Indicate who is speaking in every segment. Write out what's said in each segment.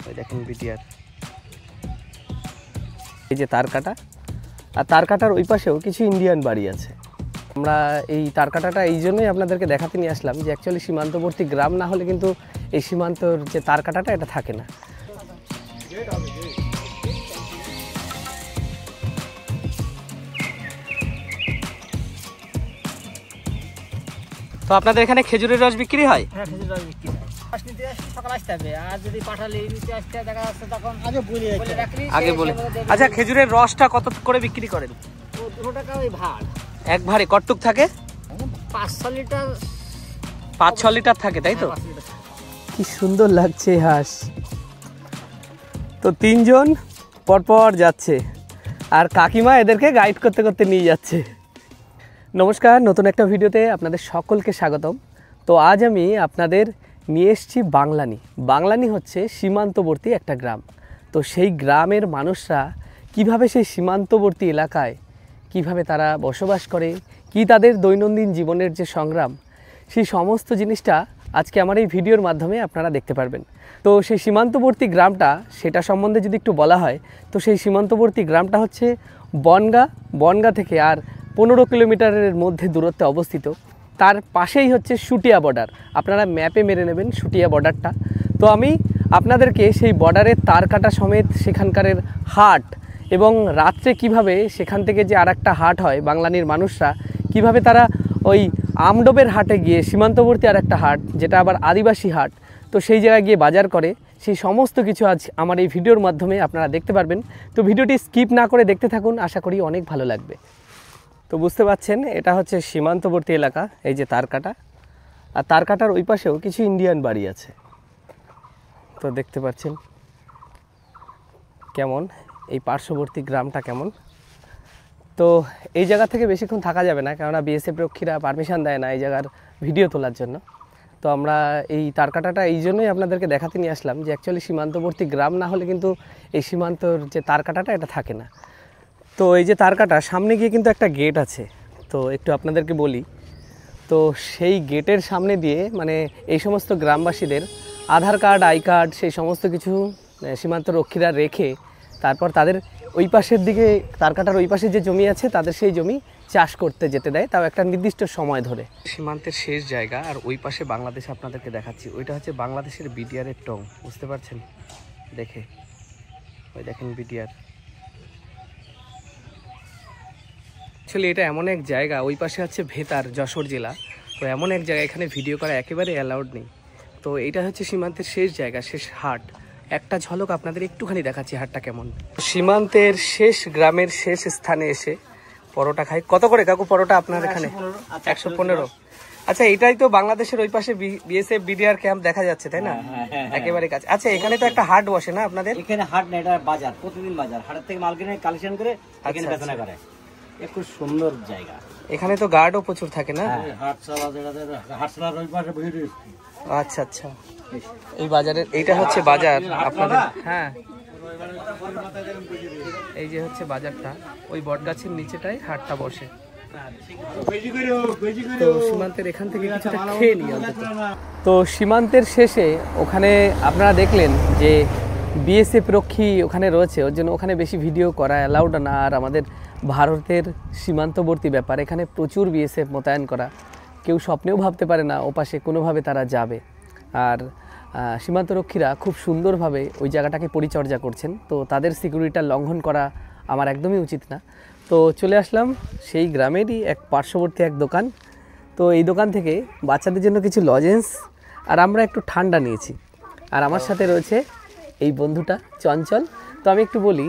Speaker 1: ওই দেখেন বিটিআর, এই যে তার কাটা, আর তার কাটার ওই পাশেও কিছু ইন্ডিয়ান বাড়ি আছে। আমরা এই তার কাটাটা এই জন্যই আপনাদেরকে দেখাতে নিয়ে আসলাম যে অ্যাকচুয়ালি সীমান্তবর্তী গ্রাম না হলে কিন্তু এই সীমান্তর যে তার কাটাটা এটা থাকে না। তো আপনাদের এখানে খেজুরের রস বিক্রি হয়?
Speaker 2: হ্যাঁ, খেজুরের রস বিক্রি হয়। সকাল আসতে হবে, আর যদি পাঠালি নিতে আসতে দেখা যাচ্ছে তখন
Speaker 1: আগে বলে। আচ্ছা, খেজুরের রসটা কত করে বিক্রি করেন?
Speaker 2: 2 টাকা ওই ভাড়।
Speaker 1: এক ভাড়ে কতটুক থাকে?
Speaker 2: 5-6 লিটার,
Speaker 1: 5-6 লিটার থাকে, তাই তো? কি সুন্দর লাগছে হাঁস। তো 3 জন পরপর যাচ্ছে আর কাকিমা এদেরকে গাইড করতে করতে নিয়ে যাচ্ছে। নমস্কার, নতুন একটা ভিডিওতে আপনাদের সকলকে স্বাগতম। তো আজ আমি আপনাদের নিয়ে এসেছি বাংলানি। বাংলানি হচ্ছে সীমান্তবর্তী একটা গ্রাম। তো সেই গ্রামের মানুষরা কিভাবে সেই সীমান্তবর্তী এলাকায় কিভাবে তারা বসবাস করে, কি তাদের দৈনন্দিন জীবনের যে সংগ্রাম, সেই সমস্ত জিনিসটা আজকে আমার এই ভিডিওর মাধ্যমে আপনারা দেখতে পারবেন। তো সেই সীমান্তবর্তী গ্রামটা, সেটা সম্বন্ধে যদি একটু বলা হয়, তো সেই সীমান্তবর্তী গ্রামটা হচ্ছে বনগাঁ থেকে আর 15 কিলোমিটারের মধ্যে দূরত্বে অবস্থিত। তার পাশেই হচ্ছে শুটিয়া বর্ডার। আপনারা ম্যাপে মেরে নেবেন শুটিয়া বর্ডারটা। তো আমি আপনাদেরকে সেই বর্ডারের তার কাটা সমেত সেখানকারের হাট এবং রাত্রে কিভাবে সেখান থেকে যে আরেকটা হাট হয় বাংলানির মানুষরা কিভাবে তারা ওই আমডোবের হাটে গিয়ে, সীমান্তবর্তী আরেকটা হাট যেটা আবার আদিবাসী হাট, তো সেই জায়গায় গিয়ে বাজার করে, সেই সমস্ত কিছু আজ আমার এই ভিডিওর মাধ্যমে আপনারা দেখতে পারবেন। তো ভিডিওটি স্কিপ না করে দেখতে থাকুন, আশা করি অনেক ভালো লাগবে। তো বুঝতে পারছেন এটা হচ্ছে সীমান্তবর্তী এলাকা, এই যে তার কাটা, আর তার কাটার ওই পাশেও কিছু ইন্ডিয়ান বাড়ি আছে। তো দেখতে পাচ্ছেন কেমন এই পার্শ্ববর্তী গ্রামটা কেমন। তো এই জায়গা থেকে বেশিক্ষণ থাকা যাবে না, কেননা বিএসএফ রক্ষীরা পারমিশন দেয় না এই জায়গার ভিডিও তোলার জন্য। তো আমরা এই তার কাটাটা এই জন্যই আপনাদেরকে দেখাতে নিয়ে আসলাম যে অ্যাকচুয়ালি সীমান্তবর্তী গ্রাম না হলে কিন্তু এই সীমান্তর যে তার কাটাটা এটা থাকে না। তো এই যে তার কাটা, সামনে গিয়ে কিন্তু একটা গেট আছে। তো একটু আপনাদেরকে বলি, তো সেই গেটের সামনে দিয়ে মানে এই সমস্ত গ্রামবাসীদের আধার কার্ড, আই কার্ড, সেই সমস্ত কিছু সীমান্ত রক্ষীরা রেখে তারপর তাদের ওই পাশের দিকে, তার কাটার ওই পাশে যে জমি আছে তাদের সেই জমি চাষ করতে যেতে দেয়, তাও একটা নির্দিষ্ট সময় ধরে। সীমান্তের শেষ জায়গা, আর ওই পাশে বাংলাদেশ আপনাদেরকে দেখাচ্ছি, ওইটা হচ্ছে বাংলাদেশের বিটিআরের টং। বুঝতে পারছেন দেখে? ওই দেখেন বিটিআর। অ্যাকচুয়ালি এটা এমন এক জায়গা, ওই পাশে হচ্ছে ভেতার, যশোর জেলা। তো এমন এক জায়গা, এখানে ভিডিও করা একেবারে অ্যালাউড নেই। তো এইটা হচ্ছে সীমান্তের শেষ জায়গা, শেষ হাট। একটা ঝলক আপনাদের একটুখানি দেখাচ্ছি হাটটা কেমন। সীমান্তের শেষ গ্রামের শেষ স্থানে এসে পরোটা খাই। কত করে কাকু পরোটা আপনার এখানে? 115। আচ্ছা, এটাই তো বাংলাদেশের ওই পাশে বিএসএফ বিডিআর ক্যাম্প দেখা যাচ্ছে, তাই না? একেবারে কাছে। আচ্ছা, এখানে তো একটা হাট বসে না আপনাদের?
Speaker 2: এখানে হাট না, এটা বাজার, প্রতিদিন বাজার। হাটের থেকে মাল কিনে কালেকশন করে এখানে বেচনা করে। খুব সুন্দর জায়গা।
Speaker 1: এখানে তো গার্ডও প্রচুর থাকে না? আচ্ছা আচ্ছা, এই বাজারের এইটা হচ্ছে বাজার আপনাদের? হ্যাঁ, এই যে হচ্ছে বাজারটা, ওই বটগাছের নিচেটাই হাটটা বসে। তো সীমান্তের এখান থেকে কিছুটা খেয়ে নিই অন্তত। তো সীমান্তের শেষে ওখানে আপনারা দেখলেন যে বিএসএফ রক্ষী ওখানে রয়েছে, ওর জন্য ওখানে বেশি ভিডিও করা অ্যালাউড না। আর আমাদের ভারতের সীমান্তবর্তী ব্যাপার, এখানে প্রচুর বিএসএফ মোতায়েন করা, কেউ স্বপ্নেও ভাবতে পারে না ওপাশে কোনোভাবে তারা যাবে। আর সীমান্তরক্ষীরা খুব সুন্দরভাবে ওই জায়গাটাকে পরিচর্যা করছেন। তো তাদের সিকিউরিটিটা লঙ্ঘন করা আমার একদমই উচিত না। তো চলে আসলাম সেই গ্রামেরই এক পার্শ্ববর্তী এক দোকান। তো এই দোকান থেকে বাচ্চাদের জন্য কিছু লজেন্স আর আমরা একটু ঠান্ডা নিয়েছি। আর আমার সাথে রয়েছে এই বন্ধুটা চঞ্চল। তো আমি একটু বলি,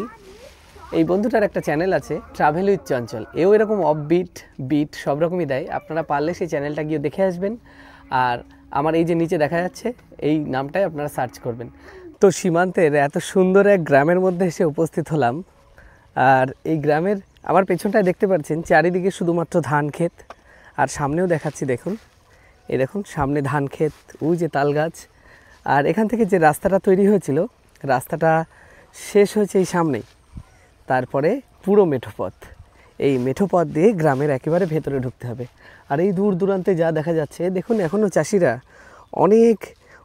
Speaker 1: এই বন্ধুটার একটা চ্যানেল আছে, ট্রাভেল উইথ চঞ্চল। এও এরকম অফবিট, বিট সব রকমই দেয়। আপনারা পারলে সেই চ্যানেলটা গিয়ে দেখে আসবেন। আর আমার এই যে নিচে দেখা যাচ্ছে এই নামটাই আপনারা সার্চ করবেন। তো সীমান্তের এত সুন্দর এক গ্রামের মধ্যে এসে উপস্থিত হলাম। আর এই গ্রামের আমার পেছনটায় দেখতে পাচ্ছেন চারিদিকে শুধুমাত্র ধান ক্ষেত। আর সামনেও দেখাচ্ছি, দেখুন এই দেখুন সামনে ধান ক্ষেত, ওই যে তাল গাছ। আর এখান থেকে যে রাস্তাটা তৈরি হয়েছিল, রাস্তাটা শেষ হয়েছে এই সামনেই। তারপরে পুরো মেঠোপথ, এই মেঠোপথ দিয়ে গ্রামের একেবারে ভেতরে ঢুকতে হবে। আর এই দূর দূরান্তে যা দেখা যাচ্ছে দেখুন, এখনও চাষিরা অনেক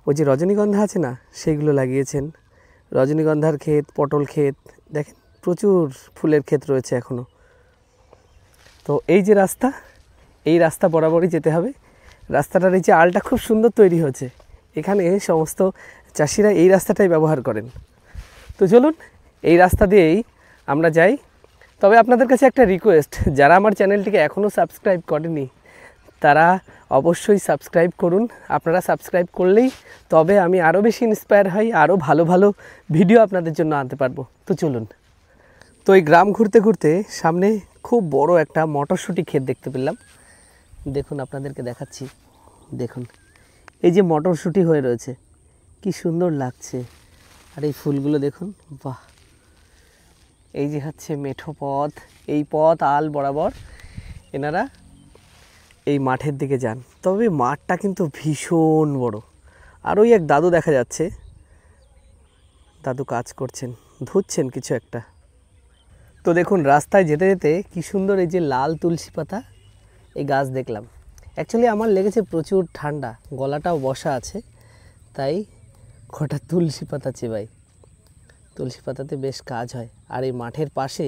Speaker 1: ওই যে রজনীগন্ধা আছে না, সেইগুলো লাগিয়েছেন। রজনীগন্ধার ক্ষেত, পটল ক্ষেত, দেখেন প্রচুর ফুলের ক্ষেত রয়েছে এখনও। তো এই যে রাস্তা, এই রাস্তা বরাবরই যেতে হবে। রাস্তাটার এই যে আলটা খুব সুন্দর তৈরি হয়েছে, এখানে সমস্ত চাষিরা এই রাস্তাটাই ব্যবহার করেন। তো চলুন এই রাস্তা দিয়েই আমরা যাই। তবে আপনাদের কাছে একটা রিকোয়েস্ট, যারা আমার চ্যানেলটিকে এখনও সাবস্ক্রাইব করেনি তারা অবশ্যই সাবস্ক্রাইব করুন। আপনারা সাবস্ক্রাইব করলেই তবে আমি আরও বেশি ইন্সপায়ার হই, আরও ভালো ভালো ভিডিও আপনাদের জন্য আনতে পারবো। তো চলুন। তো এই গ্রাম ঘুরতে ঘুরতে সামনে খুব বড় একটা মটরশুঁটি ক্ষেত দেখতে পেলাম। দেখুন আপনাদেরকে দেখাচ্ছি, দেখুন এই যে মটরশুঁটি হয়ে রয়েছে, কি সুন্দর লাগছে। আর এই ফুলগুলো দেখুন, বাহ। এই যে হচ্ছে মেঠো পথ, এই পথ আল বরাবর এনারা এই মাঠের দিকে যান। তবে মাঠটা কিন্তু ভীষণ বড়। আর ওই এক দাদু দেখা যাচ্ছে, দাদু কাজ করছেন, ধুচ্ছেন কিছু একটা। তো দেখুন রাস্তায় যেতে যেতে কি সুন্দর এই যে লাল তুলসী পাতা, এই গাছ দেখলাম। অ্যাকচুয়ালি আমার লেগেছে প্রচুর ঠান্ডা, গলাটাও বসা আছে, তাই কটা তুলসী পাতা চেবাই। তুলসী পাতাতে বেশ কাজ হয়। আর এই মাঠের পাশে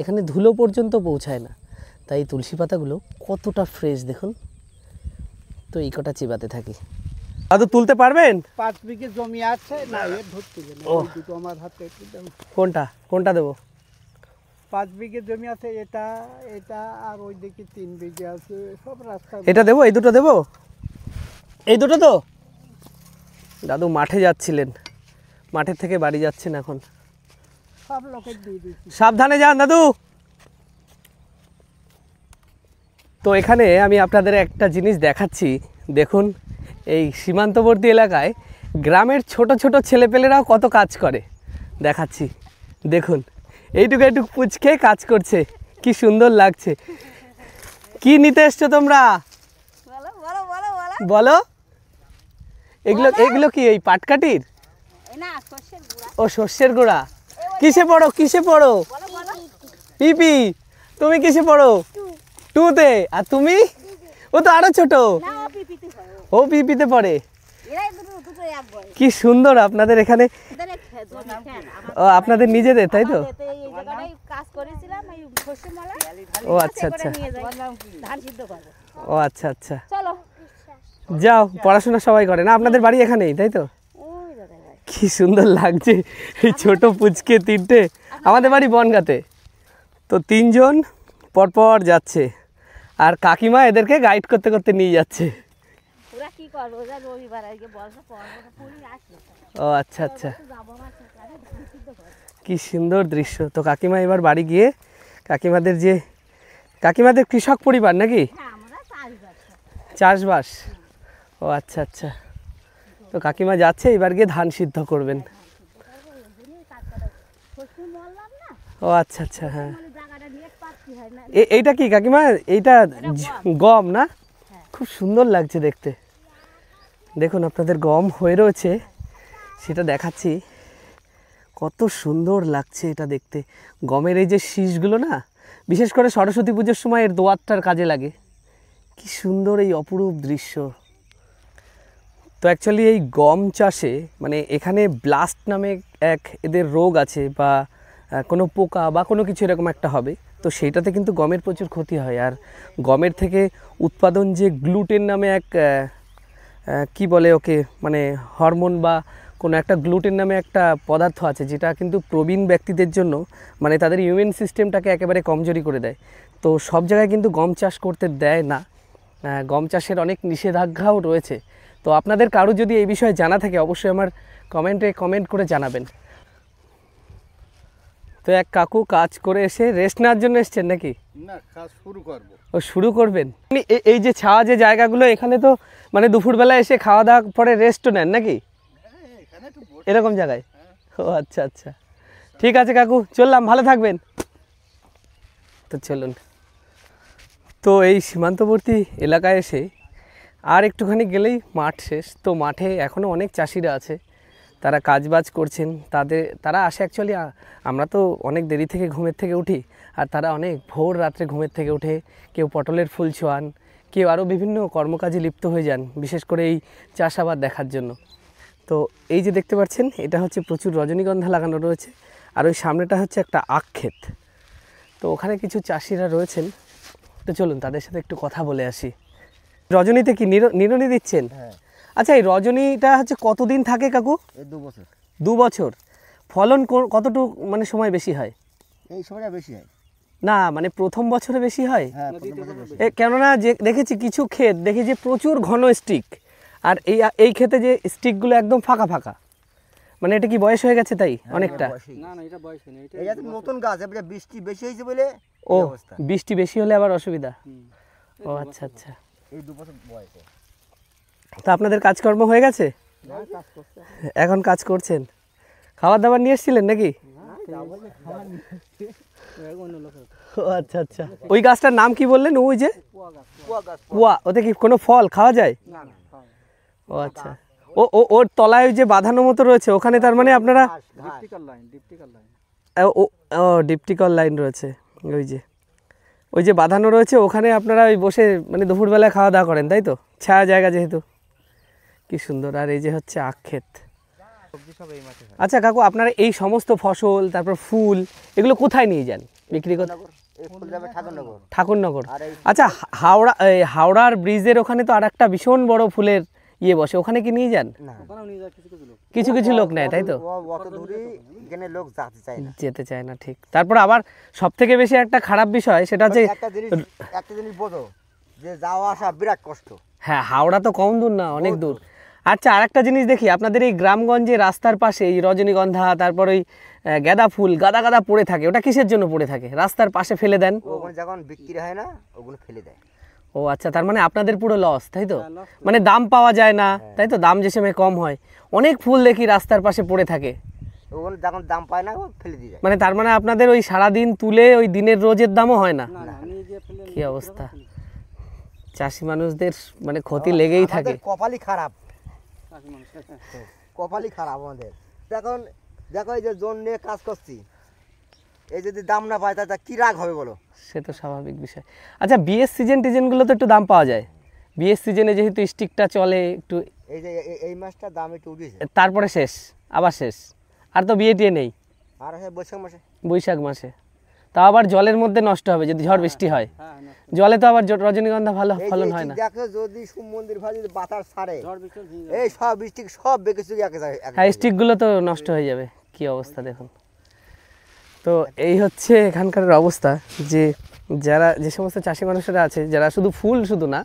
Speaker 1: এখানে ধুলো পর্যন্ত পৌঁছায় না, তাই তুলসী পাতাগুলো কতটা ফ্রেশ দেখুন। তো এই কটা চিবাতে থাকি। দাদু তুলতে পারবেন?
Speaker 3: 5 বিঘে জমি আছে না, এর ধরতে গেলে দুটো আমার হাতে একটু দাও।
Speaker 1: কোনটা কোনটা দেবো?
Speaker 3: 5 বিঘে জমি আছে, এটা এটা আর ওই দিকে 3 বিঘে আছে, সব রাস্তা।
Speaker 1: এটা দেবো? এই দুটো দেবো? এই দুটো তো? দাদু মাঠে যাচ্ছিলেন, মাঠের থেকে বাড়ি যাচ্ছেন এখন।
Speaker 3: সব লোকের দিয়ে দিচ্ছি।
Speaker 1: সাবধানে যান দাদু। তো এখানে আমি আপনাদের একটা জিনিস দেখাচ্ছি, দেখুন এই সীমান্তবর্তী এলাকায় গ্রামের ছোট ছোট ছেলেপেলেরাও কত কাজ করে দেখাচ্ছি। দেখুন এইটুকু এইটুকু পুচকে কাজ করছে, কি সুন্দর লাগছে। কি নিতে এসছো তোমরা? বলো। এগুলো এগুলো কি এই পাটকাঠির? ও সর্ষের গুঁড়া। কিসে পড়ো কিসে পড়ো? পিপি। তুমি কিসে পড়ো? 2-তে। আর তুমি? ও তো আরো ছোট। ও পিপিতে পড়ে। কি সুন্দর আপনাদের এখানে। ও আপনাদের নিজেদের, তাই তো? ও আচ্ছা আচ্ছা। ও আচ্ছা আচ্ছা। যাও, পড়াশোনা সবাই করে না? আপনাদের বাড়ি এখানেই, তাই তো? কি সুন্দর লাগছে এই ছোট পুচকে 3টে। আমাদের বাড়ি বনগাঁতে। তো 3 জন পরপর যাচ্ছে, আর কাকিমা এদেরকে গাইড করতে করতে নিয়ে যাচ্ছে। ও আচ্ছা আচ্ছা, কি সুন্দর দৃশ্য। তো কাকিমা এবার বাড়ি গিয়ে কাকিমাদের কৃষক পরিবার নাকি? চাষবাস। ও আচ্ছা আচ্ছা। তো কাকিমা যাচ্ছে, এবার গিয়ে ধান সিদ্ধ করবেন। ও আচ্ছা আচ্ছা। হ্যাঁ, এইটা কি কাকিমা? এইটা গম না? খুব সুন্দর লাগছে দেখতে। দেখুন আপনাদের গম হয়ে রয়েছে, সেটা দেখাচ্ছি। কত সুন্দর লাগছে এটা দেখতে। গমের এই যে শীষগুলো না, বিশেষ করে সরস্বতী পুজোর সময় এর দোয়াতটার কাজে লাগে। কি সুন্দর এই অপরূপ দৃশ্য। তো অ্যাকচুয়ালি এই গম চাষে মানে এখানে ব্লাস্ট নামে এক এদের রোগ আছে, বা কোনো পোকা বা কোনো কিছু এরকম একটা হবে। তো সেইটাতে কিন্তু গমের প্রচুর ক্ষতি হয়। আর গমের থেকে উৎপাদন যে গ্লুটেন নামে এক কি বলে ওকে, মানে হরমোন বা কোনো একটা গ্লুটেন নামে একটা পদার্থ আছে, যেটা কিন্তু প্রবীণ ব্যক্তিদের জন্য মানে তাদের ইমিউন সিস্টেমটাকে একেবারে কমজোরি করে দেয়। তো সব জায়গায় কিন্তু গম চাষ করতে দেয় না, গম চাষের অনেক নিষেধাজ্ঞাও রয়েছে। তো আপনাদের কারো যদি এই বিষয়ে জানা থাকে অবশ্যই আমার কমেন্ট করে জানাবেন। তো এক কাকু কাজ করে এসে রেস্ট নেওয়ার জন্য এসছেন নাকি?
Speaker 3: না, কাজ শুরু করব।
Speaker 1: ও শুরু করবেন? এই যে ছাওয়া যে জায়গাগুলো, এখানে তো মানে দুপুরবেলা এসে খাওয়া দাওয়া পরে রেস্টও নেন নাকি এরকম জায়গায়? ও আচ্ছা আচ্ছা, ঠিক আছে কাকু, চললাম, ভালো থাকবেন। তো চলুন। তো এই সীমান্তবর্তী এলাকায় এসে আর একটুখানি গেলেই মাঠ শেষ। তো মাঠে এখনও অনেক চাষিরা আছে, তারা কাজবাজ করছেন। তারা আসে অ্যাকচুয়ালি, আমরা তো অনেক দেরি থেকে ঘুমের থেকে উঠি, আর তারা অনেক ভোর রাত্রে ঘুমের থেকে উঠে কেউ পটলের ফুল ছোঁয়ান, কেউ আরও বিভিন্ন কর্মকাজে লিপ্ত হয়ে যান, বিশেষ করে এই চাষাবাদ দেখার জন্য। তো এই যে দেখতে পাচ্ছেন এটা হচ্ছে প্রচুর রজনীগন্ধা লাগানো রয়েছে, আর ওই সামনেটা হচ্ছে একটা আখ ক্ষেত। তো ওখানে কিছু চাষিরা রয়েছেন, তো চলুন তাদের সাথে একটু কথা বলে আসি। রজনীতে কি নিড়ানি দিচ্ছেন?
Speaker 2: হ্যাঁ।
Speaker 1: আচ্ছা, এই রজনীটা হচ্ছে কতদিন থাকে কাকু?
Speaker 2: এই 2 বছর।
Speaker 1: 2 বছর। ফলন কতটুকু মানে সময় বেশি হয়?
Speaker 2: এই সময়টা বেশি হয়।
Speaker 1: না মানে প্রথম বছরে বেশি হয়?
Speaker 2: হ্যাঁ, প্রথম বছর বেশি।
Speaker 1: কেননা যে দেখেছি কিছু ক্ষেত দেখি যে প্রচুর ঘন স্টিক, আর এই ক্ষেতে যে স্টিকগুলো একদম ফাঁকা ফাঁকা, মানে এটা কি বয়স হয়ে গেছে তাই অনেকটা?
Speaker 3: না না, এটা বয়স নেই, এটা
Speaker 2: এটা তো নতুন গাছ, এবারে বৃষ্টি বেশি হয়েছে বলে
Speaker 1: ও,
Speaker 2: এই অবস্থা।
Speaker 1: বৃষ্টি বেশি হলে আবার অসুবিধা। ও আচ্ছা আচ্ছা।
Speaker 2: এই 2 বছর বয়স।
Speaker 1: তো আপনাদের কাজকর্ম হয়ে গেছে?
Speaker 3: কাজ করছে।
Speaker 1: এখন কাজ করছেন? খাবার দাবার নিয়ে এসেছিলেন নাকি?
Speaker 3: অন্য লোকের
Speaker 1: ও আচ্ছা আচ্ছা। ওই গাছটার নাম কি বললেন? ওই যে
Speaker 3: কুয়া গাছ।
Speaker 2: কুয়া গাছ।
Speaker 1: কুয়া, ওতে কি কোনো ফল খাওয়া যায়?
Speaker 3: না না, খাওয়া যায়
Speaker 1: ও আচ্ছা। ওর তলায় ওই যে বাঁধানো মতো রয়েছে, ওখানে তার মানে আপনারা
Speaker 3: না। ডিপটিক্যাল লাইন, ডিপটিক্যাল লাইন।
Speaker 1: ও ডিপটিকল লাইন রয়েছে, ওই যে বাঁধানো রয়েছে, ওখানে আপনারা ওই বসে মানে দুপুরবেলায় খাওয়া দাওয়া করেন তাই তো? ছায়া জায়গা যেহেতু, কি সুন্দর। আর এই যে হচ্ছে আখ ক্ষেত।
Speaker 2: সবজি সব এই মাঠে হয়।
Speaker 1: আচ্ছা কাকু, আপনারা এই সমস্ত ফসল তারপর ফুল এগুলো কোথায় নিয়ে যান বিক্রি করতে?
Speaker 2: এই ফুল যাবে ঠাকুরনগর।
Speaker 1: ঠাকুরনগর।
Speaker 2: আর এই
Speaker 1: আচ্ছা, হাওড়ার ব্রিজের ওখানে তো আর একটা ভীষণ বড় ফুলের বসে, ওখানে কি নিয়ে যান?
Speaker 2: না,
Speaker 3: ওখানেও নিয়ে যায় কিছু কিছু লোক।
Speaker 1: কিছু কিছু লোক নেয় তাই তো?
Speaker 2: অত দূরে এখানে লোক যেতে চায় না।
Speaker 1: যেতে চায় না, ঠিক। তারপর আবার সব থেকে বেশি একটা খারাপ বিষয় সেটা হচ্ছে,
Speaker 2: একটা জিনিস বোঝো, যে যাওয়া আসা বিরাট কষ্ট।
Speaker 1: হ্যাঁ, হাওড়া তো কম দূর না, অনেক দূর। আচ্ছা, আরেকটা জিনিস দেখি আপনাদের এই গ্রামগঞ্জে রাস্তার পাশে এই রজনীগন্ধা, তারপর ওই গাঁদা ফুল গাদা গাদা পড়ে থাকে, ওটা কিসের জন্য পড়ে থাকে? রাস্তার পাশে ফেলে দেন?
Speaker 2: ওগুলো যখন বিক্রি হয় না, ওগুলো ফেলে দেয়।
Speaker 1: ও আচ্ছা, তার মানে আপনাদের পুরো লস তাই তো? মানে দাম পাওয়া যায় না তাই তো? দাম যে সময় কম হয়, অনেক ফুল দেখি রাস্তার পাশে পড়ে থাকে,
Speaker 2: ওগুলো যখন দাম পায় না, ও ফেলে দিয়ে যায়।
Speaker 1: মানে তার মানে আপনাদের ওই সারাদিন তুলে ওই দিনের রোজের দামও হয় না?
Speaker 3: না না, নিয়ে গিয়ে ফেলে।
Speaker 1: কি অবস্থা, চাষি মানুষদের মানে ক্ষতি লেগেই থাকে।
Speaker 2: আমাদের কপালই খারাপ,
Speaker 3: চাষি মানুষ।
Speaker 2: কপালই খারাপ আমাদের। এখন দেখো, এই যে জোন নিয়ে কাজ করছি, এই যদি দাম না পায় তা কি রাগ হবে বলো?
Speaker 1: সে তো স্বাভাবিক বিষয়। আচ্ছা, বিয়ের টিজনগুলো তো একটু দাম পাওয়া যায়, বিয়ের সিজনে যেহেতু স্টিকটা চলে একটু,
Speaker 2: এই যে এই মাসটা দাম একটু উঠেছে,
Speaker 1: তারপরে শেষ, আবার শেষ, আর তো বিয়ে টিয়ে নেই
Speaker 2: আর আছে বৈশাখ মাসে।
Speaker 1: বৈশাখ মাসে। তা আবার জলের মধ্যে নষ্ট হবে যদি ঝড় বৃষ্টি হয়,
Speaker 3: হ্যাঁ না,
Speaker 1: জলে তো আবার রজনীগন্ধা ভালো
Speaker 2: এই যে
Speaker 1: ফলন হয় না।
Speaker 2: দেখো, যদি শিব মন্দির ভাই যদি বাতাস ছাড়ে,
Speaker 3: ঝড় বৃষ্টি হলে ভেঙে
Speaker 2: এই সব স্টিক সব বেঁকে চুকে একে যায়।
Speaker 1: হ্যাঁ, স্টিকগুলো তো নষ্ট হয়ে যাবে, কি অবস্থা দেখুন। তো এই হচ্ছে এখানকার অবস্থা, যে যে সমস্ত চাষি মানুষেরা আছে, যারা শুধু ফুল শুধু না,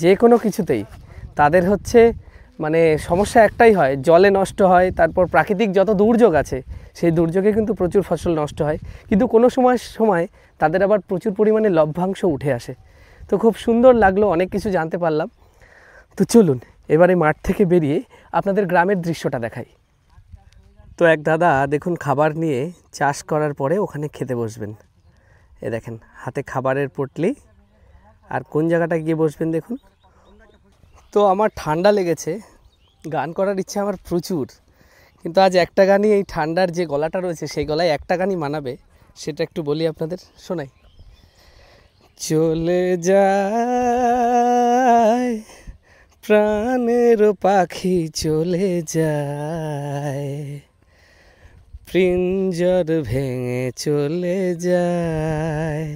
Speaker 1: যে কোনো কিছুতেই তাদের হচ্ছে মানে সমস্যা একটাই হয়, জলে নষ্ট হয়, তারপর প্রাকৃতিক যত দুর্যোগ আছে সেই দুর্যোগে কিন্তু প্রচুর ফসল নষ্ট হয়, কিন্তু কোনো সময় তাদের আবার প্রচুর পরিমাণে লভ্যাংশ উঠে আসে। তো খুব সুন্দর লাগলো, অনেক কিছু জানতে পারলাম। তো চলুন এবারে মাঠ থেকে বেরিয়ে আপনাদের গ্রামের দৃশ্যটা দেখাই। তো এক দাদা দেখুন খাবার নিয়ে চাষ করার পরে ওখানে খেতে বসবেন, এ দেখেন হাতে খাবারের পটলি, আর কোন জায়গাটা গিয়ে বসবেন দেখুন। তো আমার ঠান্ডা লেগেছে, গান করার ইচ্ছা আমার প্রচুর, কিন্তু আজ একটা গানই, এই ঠান্ডার যে গলাটা রয়েছে সেই গলায় একটা গানই মানাবে, সেটা একটু বলি আপনাদের, শোনাই। চলে যায় প্রাণের পাখি, চলে যায় পিঞ্জর ভেঙে, চলে যায়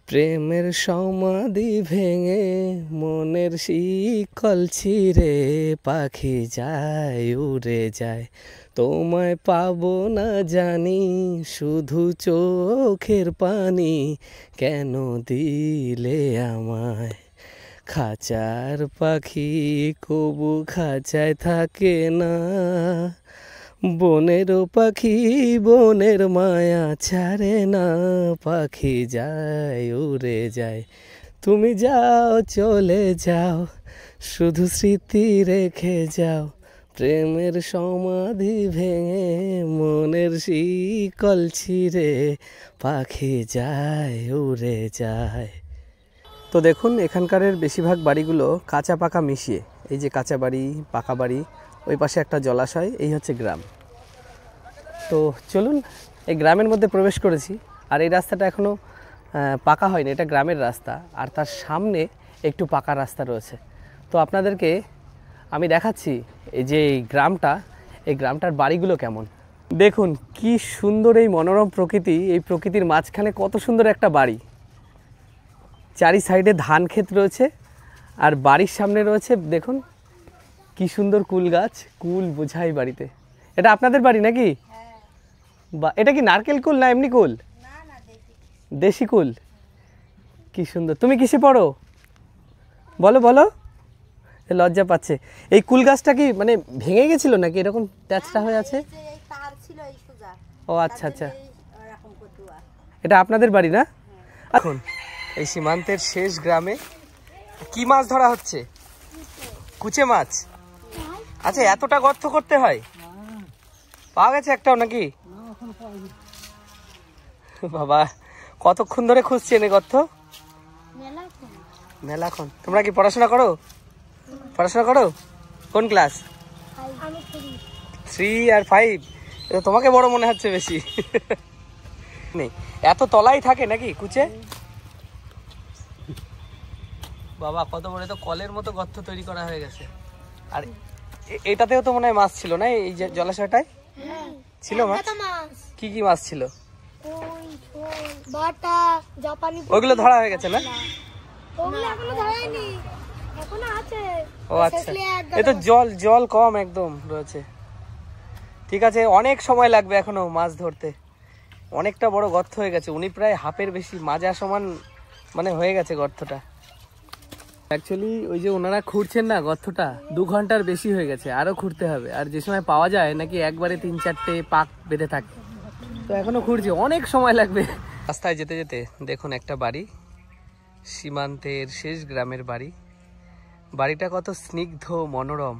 Speaker 1: প্রেমের সমাধি ভেঙে, মনের শিকল ছিঁড়ে পাখি যায় উড়ে যায়। তোমায় পাবো না জানি, শুধু চোখের পানি কেন দিলে আমায়। খাঁচার পাখি কবু খাঁচায় থাকে না, বনের পাখি বনের মায়া ছাড়ে না, পাখি যায় উড়ে যায়। তুমি যাও চলে যাও, শুধু স্মৃতি রেখে যাও, প্রেমের সমাধি ভেঙে, মনের শিকল ছিঁড়ে পাখি যায় উড়ে যায়। তো দেখুন এখানকার বেশিরভাগ বাড়িগুলো কাঁচা পাকা মিশিয়ে, এই যে কাঁচা বাড়ি পাকা বাড়ি, ওই পাশে একটা জলাশয়, এই হচ্ছে গ্রাম। তো চলুন এই গ্রামের মধ্যে প্রবেশ করেছি, আর এই রাস্তাটা এখনও পাকা হয়নি, এটা গ্রামের রাস্তা, আর তার সামনে একটু পাকা রাস্তা রয়েছে। তো আপনাদেরকে আমি দেখাচ্ছি এই যে এই গ্রামটার বাড়িগুলো কেমন। দেখুন কি সুন্দর এই মনোরম প্রকৃতি, এই প্রকৃতির মাঝখানে কত সুন্দর একটা বাড়ি, চারি সাইডে ধান ক্ষেত রয়েছে আর বাড়ির সামনে রয়েছে দেখুন কি সুন্দর কুল গাছ, কুল বোঝাই বাড়িতে। এটা আপনাদের বাড়ি নাকি? বা এটা কি নারকেল কুল না এমনি কুল? দেশি কুল। কি সুন্দর। তুমি কিসে পড়ো বলো বলো? লজ্জা পাচ্ছে। এই কুল গাছটা কি মানে ভেঙে গেছিল নাকি এরকম ট্যাচটা হয়ে আছে? ও আচ্ছা আচ্ছা, এটা আপনাদের বাড়ি না? এখন এই সীমান্তের শেষ গ্রামে কি মাছ ধরা হচ্ছে? কুচে মাছ। আচ্ছা এতটা গর্ত করতে হয়? পাওয়া গেছে একটাও নাকি? বাবা কতক্ষণ ধরে খুঁজছেন এই গর্ত? মেলাক্ষণ। তোমরা কি পড়াশোনা করো? কোন ক্লাস? 3 আর 5? এটা তোমাকে বড় মনে হচ্ছে বেশি। নেই এত তলাই থাকে নাকি কুচে? বাবা কত বড়, তো কলের মতো গর্ত তৈরি করা হয়ে গেছে। আর এটাতেও তো মনে হয় মাছ ছিল না, এই যে জলাশয়টায় ছিল মাছ? কি কি মাছ ছিল? ওইগুলো ধরা হয়ে গেছে না? ও আচ্ছা, এই তো জল কম একদম রয়েছে। ঠিক আছে, অনেক সময় লাগবে এখনো মাছ ধরতে। অনেকটা বড় গর্ত হয়ে গেছে, উনি প্রায় হাফের বেশি মাজা সমান মানে হয়ে গেছে গর্তটা। অ্যাকচুয়ালি ওই যে ওনারা খুঁড়ছেন না গর্তটা, 2 ঘন্টার বেশি হয়ে গেছে, আরো খুঁড়তে হবে। আর যে সময় পাওয়া যায় নাকি একবারে 3-4টে পাক বেঁধে থাকে, তো এখনো খুঁড়ছে, অনেক সময় লাগবে। রাস্তায় যেতে যেতে দেখুন একটা বাড়ি, সীমান্তের শেষ গ্রামের বাড়ি। বাড়িটা কত স্নিগ্ধ মনোরম।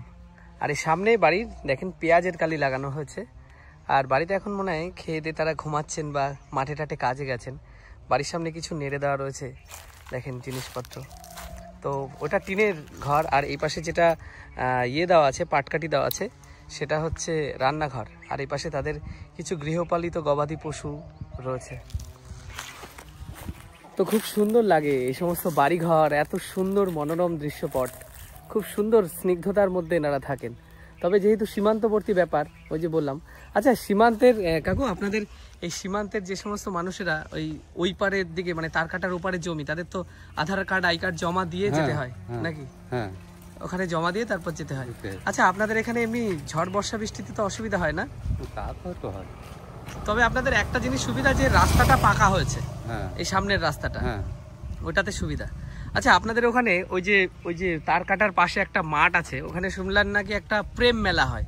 Speaker 1: আর এই সামনে বাড়ির দেখেন পেঁয়াজের কালি লাগানো হয়েছে। আর বাড়িতে এখন মনে হয় খেয়ে দিয়ে তারা ঘুমাচ্ছেন বা মাঠে টাঠে কাজে গেছেন। বাড়ির সামনে কিছু নেড়ে দেওয়া রয়েছে দেখেন জিনিসপত্র। তো ওটা টিনের ঘর, আর এই পাশে যেটা দেওয়া আছে, পাটকাঠি দেওয়া আছে, সেটা হচ্ছে রান্নাঘর। আর এই পাশে তাদের কিছু গৃহপালিত গবাদি পশু রয়েছে। তো খুব সুন্দর লাগে এই সমস্ত বাড়িঘর, এত সুন্দর মনোরম দৃশ্যপট, খুব সুন্দর স্নিগ্ধতার মধ্যে এনারা থাকেন। তবে যেহেতু সীমান্তবর্তী ব্যাপার, ওই যে বললাম। আচ্ছা সীমান্তের কাকু, আপনাদের এই সীমান্তের যে সমস্ত মানুষেরা ওই পারের দিকে মানে তার কাটার ওপারের জমি, তাদের তো আধার কার্ড আই কার্ড জমা দিয়ে যেতে হয় নাকি? হ্যাঁ, ওখানে জমা দিয়ে তারপর যেতে হয়। আচ্ছা আপনাদের এখানে এমনি ঝড় বর্ষা বৃষ্টিতে তো অসুবিধা হয় না? তা তো হয়, তবে আপনাদের একটা জিনিস সুবিধা, যে রাস্তাটা পাকা হয়েছে, এই সামনের রাস্তাটা, ওইটাতে সুবিধা। আচ্ছা আপনাদের ওখানে ওই যে তার কাটার পাশে একটা মাঠ আছে, ওখানে শুনলাম নাকি একটা প্রেম মেলা হয়,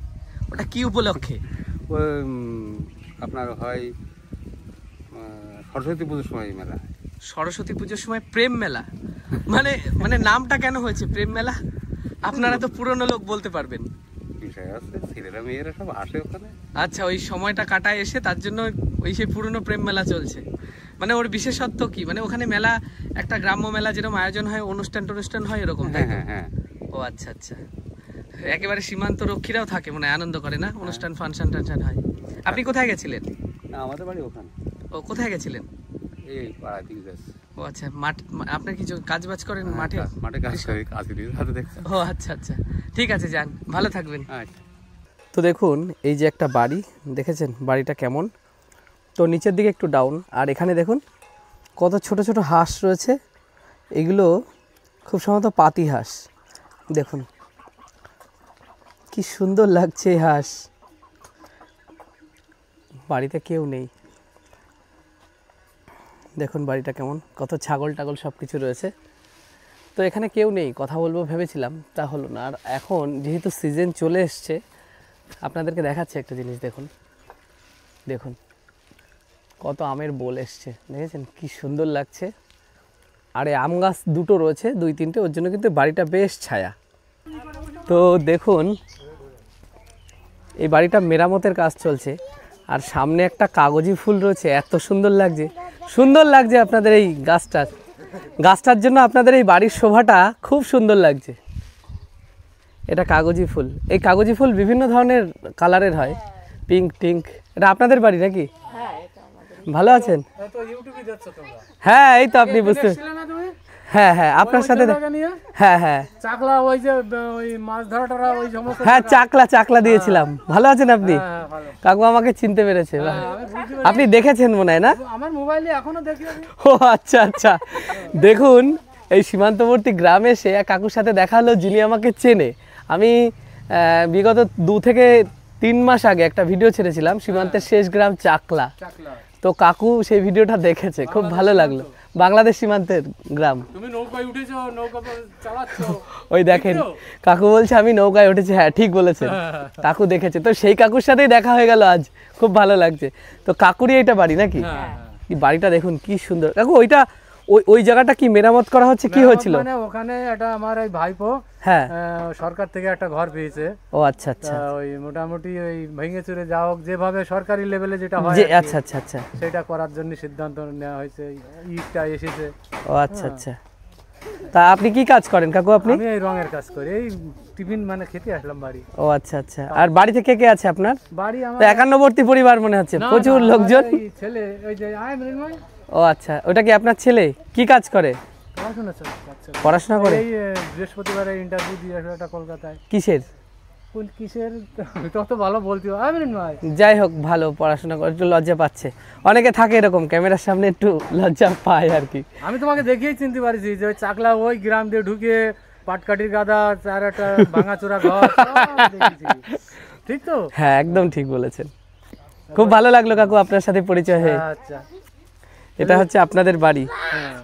Speaker 1: ওটা কি উপলক্ষে?
Speaker 4: আপনার হয় সরস্বতী পুজোর সময় মেলা।
Speaker 1: সরস্বতী পুজোর সময় প্রেম মেলা? মানে নামটা কেন হয়েছে প্রেম মেলা? আপনারা তো পুরনো লোক, বলতে পারবেন।
Speaker 4: ছেলেরা মেয়েরা সব আসে ওখানে।
Speaker 1: আচ্ছা, ওই সময়টা কাটায় এসে তার জন্য ওই সেই পুরনো প্রেম মেলা চলছে। মানে ওর বিশেষত্ব কি? মানে ওখানে মেলা, একটা গ্রাম্য মেলা যেরকম আয়োজন হয়, অনুষ্ঠান হয় এরকম, তাই তো? ও আচ্ছা আচ্ছা, একেবারে সীমান্ত রক্ষীরাও থাকে মনে হয়, আনন্দ করে না? অনুষ্ঠান ফাংশন টাংশন হয়। আপনি কোথায় গেছিলেন?
Speaker 4: না, আমাদের বাড়ি ওখানে।
Speaker 1: ও কোথায় গেছিলেন?
Speaker 4: এই পাড়া দিকে গেছে।
Speaker 1: ও আচ্ছা, মাঠ আপনার কি কাজ বাজ করেন মাঠে?
Speaker 4: মাঠে কাজ করি, কাজ করি হাতে দেখছেন।
Speaker 1: ও আচ্ছা আচ্ছা, ঠিক আছে, যান, ভালো থাকবেন।
Speaker 4: আচ্ছা।
Speaker 1: তো দেখুন এই যে একটা বাড়ি, দেখেছেন বাড়িটা কেমন? তো নিচের দিকে একটু ডাউন, আর এখানে দেখুন কত ছোট ছোট হাঁস রয়েছে। এগুলো খুব সম্ভবত পাতি হাঁস। দেখুন কি সুন্দর লাগছে এই হাঁস। বাড়িতে কেউ নেই, দেখুন বাড়িটা কেমন, কত ছাগল টাগল সব কিছু রয়েছে। তো এখানে কেউ নেই, কথা বলবো ভেবেছিলাম, তা হলো না। আর এখন যেহেতু সিজন চলে এসছে, আপনাদেরকে দেখাচ্ছে একটা জিনিস। দেখুন দেখুন কত আমের বোল এসছে, দেখেছেন কি সুন্দর লাগছে। আর এই আম গাছ দুটো রয়েছে, 2-3টে, ওর জন্য কিন্তু বাড়িটা বেশ ছায়া। তো দেখুন এই বাড়িটা মেরামতের কাজ চলছে, আর সামনে একটা কাগজি ফুল রয়েছে, এত সুন্দর লাগছে আপনাদের এই গাছটার জন্য আপনাদের এই বাড়ির শোভাটা খুব সুন্দর লাগছে। এটা কাগজি ফুল, এই কাগজি ফুল বিভিন্ন ধরনের কালারের হয়, পিঙ্ক টিঙ্ক। এটা আপনাদের বাড়ি নাকি? ভালো আছেন? হ্যাঁ, এই তো আপনি বুঝতে, হ্যাঁ হ্যাঁ আপনার
Speaker 5: ওই
Speaker 1: সাথে
Speaker 5: জায়গা নিয়ে
Speaker 1: হ্যাঁ হ্যাঁ
Speaker 5: চাকলা ওই যে ওই মাছ ধরাটারা ওই সমস্ত
Speaker 1: হ্যাঁ চাকলা দিয়েছিলাম। ভালো আছেন আপনি?
Speaker 5: হ্যাঁ, ভালো।
Speaker 1: কাকু আমাকে চিনতে পেরেছে, বাহ।
Speaker 5: আমি বুঝতে
Speaker 1: আপনি দেখেছেন মনে হয় না?
Speaker 5: আমার মোবাইলে এখনো দেখি আমি।
Speaker 1: ও আচ্ছা আচ্ছা, দেখুন এই সীমান্তবর্তী গ্রামে এসে এক কাকুর সাথে দেখা হলো যিনি আমাকে চেনে। আমি বিগত 2 থেকে 3 মাস আগে একটা ভিডিও ছেড়েছিলাম সীমান্তের শেষ গ্রাম চাকলা,
Speaker 5: চাকলা
Speaker 1: তো কাকু সেই ভিডিওটা দেখেছে, খুব ভালো লাগলো। বাংলাদেশ সীমান্তের গ্রাম।
Speaker 5: তুমি নৌকায় উঠেছো, নৌকা চালাচ্ছো।
Speaker 1: ওই দেখেন কাকু বলছে আমি নৌকায় উঠেছি, হ্যাঁ ঠিক বলেছেন, কাকু দেখেছে। তো সেই কাকুর সাথেই দেখা হয়ে গেল আজ, খুব ভালো লাগছে। তো কাকুরই এটা বাড়ি নাকি? কি বাড়িটা দেখুন কি সুন্দর। কাকু ওইটা ওই জায়গাটা কি মেরামত করা হচ্ছে, কি হয়েছিল?
Speaker 5: মানে ওখানে এটা আমার এই ভাইপো
Speaker 1: হ্যাঁ
Speaker 5: সরকার থেকে একটা ঘর পেয়েছে।
Speaker 1: ও আচ্ছা আচ্ছা,
Speaker 5: তা ওই মোটামুটি ওই ভেঙে চুরে যাও যেভাবে সরকারি লেভেলে যেটা হয়
Speaker 1: যে
Speaker 5: আর কি,
Speaker 1: আচ্ছা আচ্ছা আচ্ছা,
Speaker 5: সেটা করার জন্য সিদ্ধান্ত নেওয়া হয়েছে। ইটটা এসেছে।
Speaker 1: ও আচ্ছা আচ্ছা। তা আপনি কি কাজ করেন কাকু আপনি?
Speaker 5: আমি এই রঙের কাজ করি, এই টিফিন মানে খেতে আসলাম বাড়ি।
Speaker 1: ও আচ্ছা আচ্ছা। আর বাড়িতে কে কে আছে আপনার?
Speaker 5: বাড়ি আমার
Speaker 1: তো একান্নবর্তী পরিবার মনে হচ্ছে,
Speaker 5: না,
Speaker 1: প্রচুর
Speaker 5: না,
Speaker 1: লোকজন।
Speaker 5: আমার এই ছেলে ওই যে আয় মৃন্ময়
Speaker 1: ও আচ্ছা, ওটা কি আপনার ছেলে? কি কাজ করে?
Speaker 5: পড়াশোনা চলছে।
Speaker 1: পড়াশোনা করে?
Speaker 5: এই বৃহস্পতিবারে ইন্টারভিউ দিয়ে আসলো একটা কলকাতায়।
Speaker 1: কিসের?
Speaker 5: কোন কিসের তত ভালো বলতে আয় মৃন্ময়।
Speaker 1: যাই হোক, ভালো পড়াশোনা করে, একটু লজ্জা পাচ্ছে। অনেকে থাকে এরকম, ক্যামেরার সামনে একটু লজ্জা পায় আর কি।
Speaker 5: আমি তোমাকে দেখেই চিনতে পারছি যে ওই চাকলা ওই গ্রাম দিয়ে ঢুকে পাটকাঠির গাদা, চার একটা ভাঙাচোরা ঘর, সব দেখেছি। ঠিক তো?
Speaker 1: হ্যাঁ একদম ঠিক বলেছেন। খুব ভালো লাগলো কাকু আপনার সাথে পরিচয় হয়ে।
Speaker 5: আচ্ছা,
Speaker 1: এটা হচ্ছে আপনাদের বাড়ি।
Speaker 5: হ্যাঁ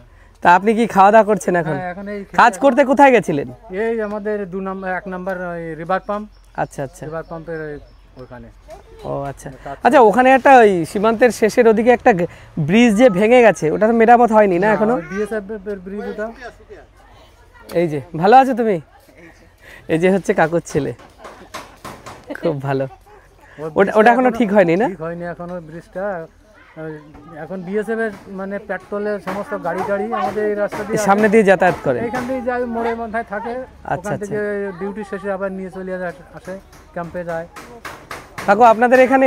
Speaker 1: তা আপনি কি খাওয়া দাওয়া করছেন এখন?
Speaker 5: হ্যাঁ, এখন এই
Speaker 1: কাজ করতে কোথায় গেছিলেন?
Speaker 5: এই আমাদের 1 নাম্বার রিভার পাম্প,
Speaker 1: আচ্ছা আচ্ছা,
Speaker 5: রিভার পাম্পের ওখানে।
Speaker 1: ও আচ্ছা আচ্ছা। ওখানে একটা ওই সীমান্তের শেষের ওদিকে একটা ব্রিজ যে ভেঙে গেছে, ওটা তো মেরামত হয়নি না এখনো?
Speaker 5: বিএসএফ এর ব্রিজ ওটা।
Speaker 1: এই যে, ভালো আছো তুমি? এই যে হচ্ছে কাকুর ছেলে, খুব ভালো। ওটা এখনো ঠিক হয়নি না?
Speaker 5: ঠিক হয়নি এখনো ব্রিজটা। এখন বিএসএফ এর মানে পেট্রোলের সমস্ত গাড়ি আমাদের এই রাস্তা দিয়ে
Speaker 1: সামনে দিয়ে যাতায়াত করে।
Speaker 5: এখান থেকে যায়, মোড়ের মাথায় থাকে।
Speaker 1: আচ্ছা,
Speaker 5: ওখান থেকে ডিউটি শেষে আবার নিয়ে চলে আসে, ক্যাম্পে যায়।
Speaker 1: কাকু আপনাদের এখানে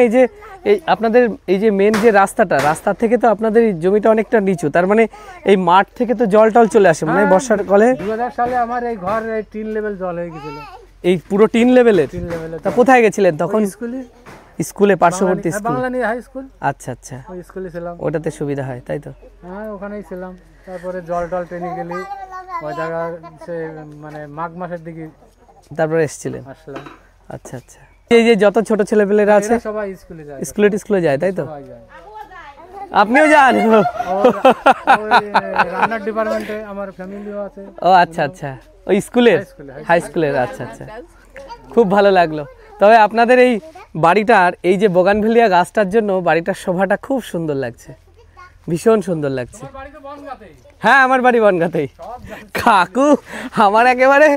Speaker 1: আপনাদের এই যে মেন যে রাস্তা থেকে তো আপনাদের এই জমিটা অনেকটা নিচু, তার মানে এই মাঠ থেকে তো জল টল চলে আসে মানে বর্ষার কালে?
Speaker 5: 2000 সালে আমার এই ঘর এই 3 লেভেল জল হয়ে গেছিল।
Speaker 1: এই পুরো 3 লেভেলের?
Speaker 5: 3 লেভেলে।
Speaker 1: তা কোথায় গেছিলেন তখন?
Speaker 5: স্কুলে
Speaker 1: পার্শ্ববর্তী স্কুল?
Speaker 5: বাংলানি high school.
Speaker 1: আচ্ছা আচ্ছা,
Speaker 5: ওই স্কুলে ছিলাম।
Speaker 1: ওটাতে সুবিধা হয় তাই তো?
Speaker 5: হ্যাঁ ওখানেই ছিলাম। তারপরে জল ট্রেনে গেলি ওই জায়গা সে মানে মাঘ মাসের দিকে
Speaker 1: তারপরে এসেছিলেন?
Speaker 5: আসলাম।
Speaker 1: আচ্ছা আচ্ছা। এই যে যত ছোট ছেলেপেলেরা আছে
Speaker 5: এরা সবাই স্কুলে যায়।
Speaker 1: স্কুলে যায় তাই তো?
Speaker 5: সবাই যায়।
Speaker 1: আপনিও যান?
Speaker 5: ওই রান্নার ডিপার্টমেন্টে আমার ফ্যামিলিও আছে।
Speaker 1: ও আচ্ছা আচ্ছা, ওই স্কুলের? হাই স্কুলের, আচ্ছা আচ্ছা। খুব ভালো লাগলো। তবে আপনাদের এই বাড়িটার এই যে বোগানভেলিয়া গাছটার জন্য বাড়িটার শোভাটা খুব সুন্দর লাগছে, ভীষণ সুন্দর লাগছে। হ্যাঁ আমার বাড়ি বনগাঁতেই। কাকু আমার একেবারে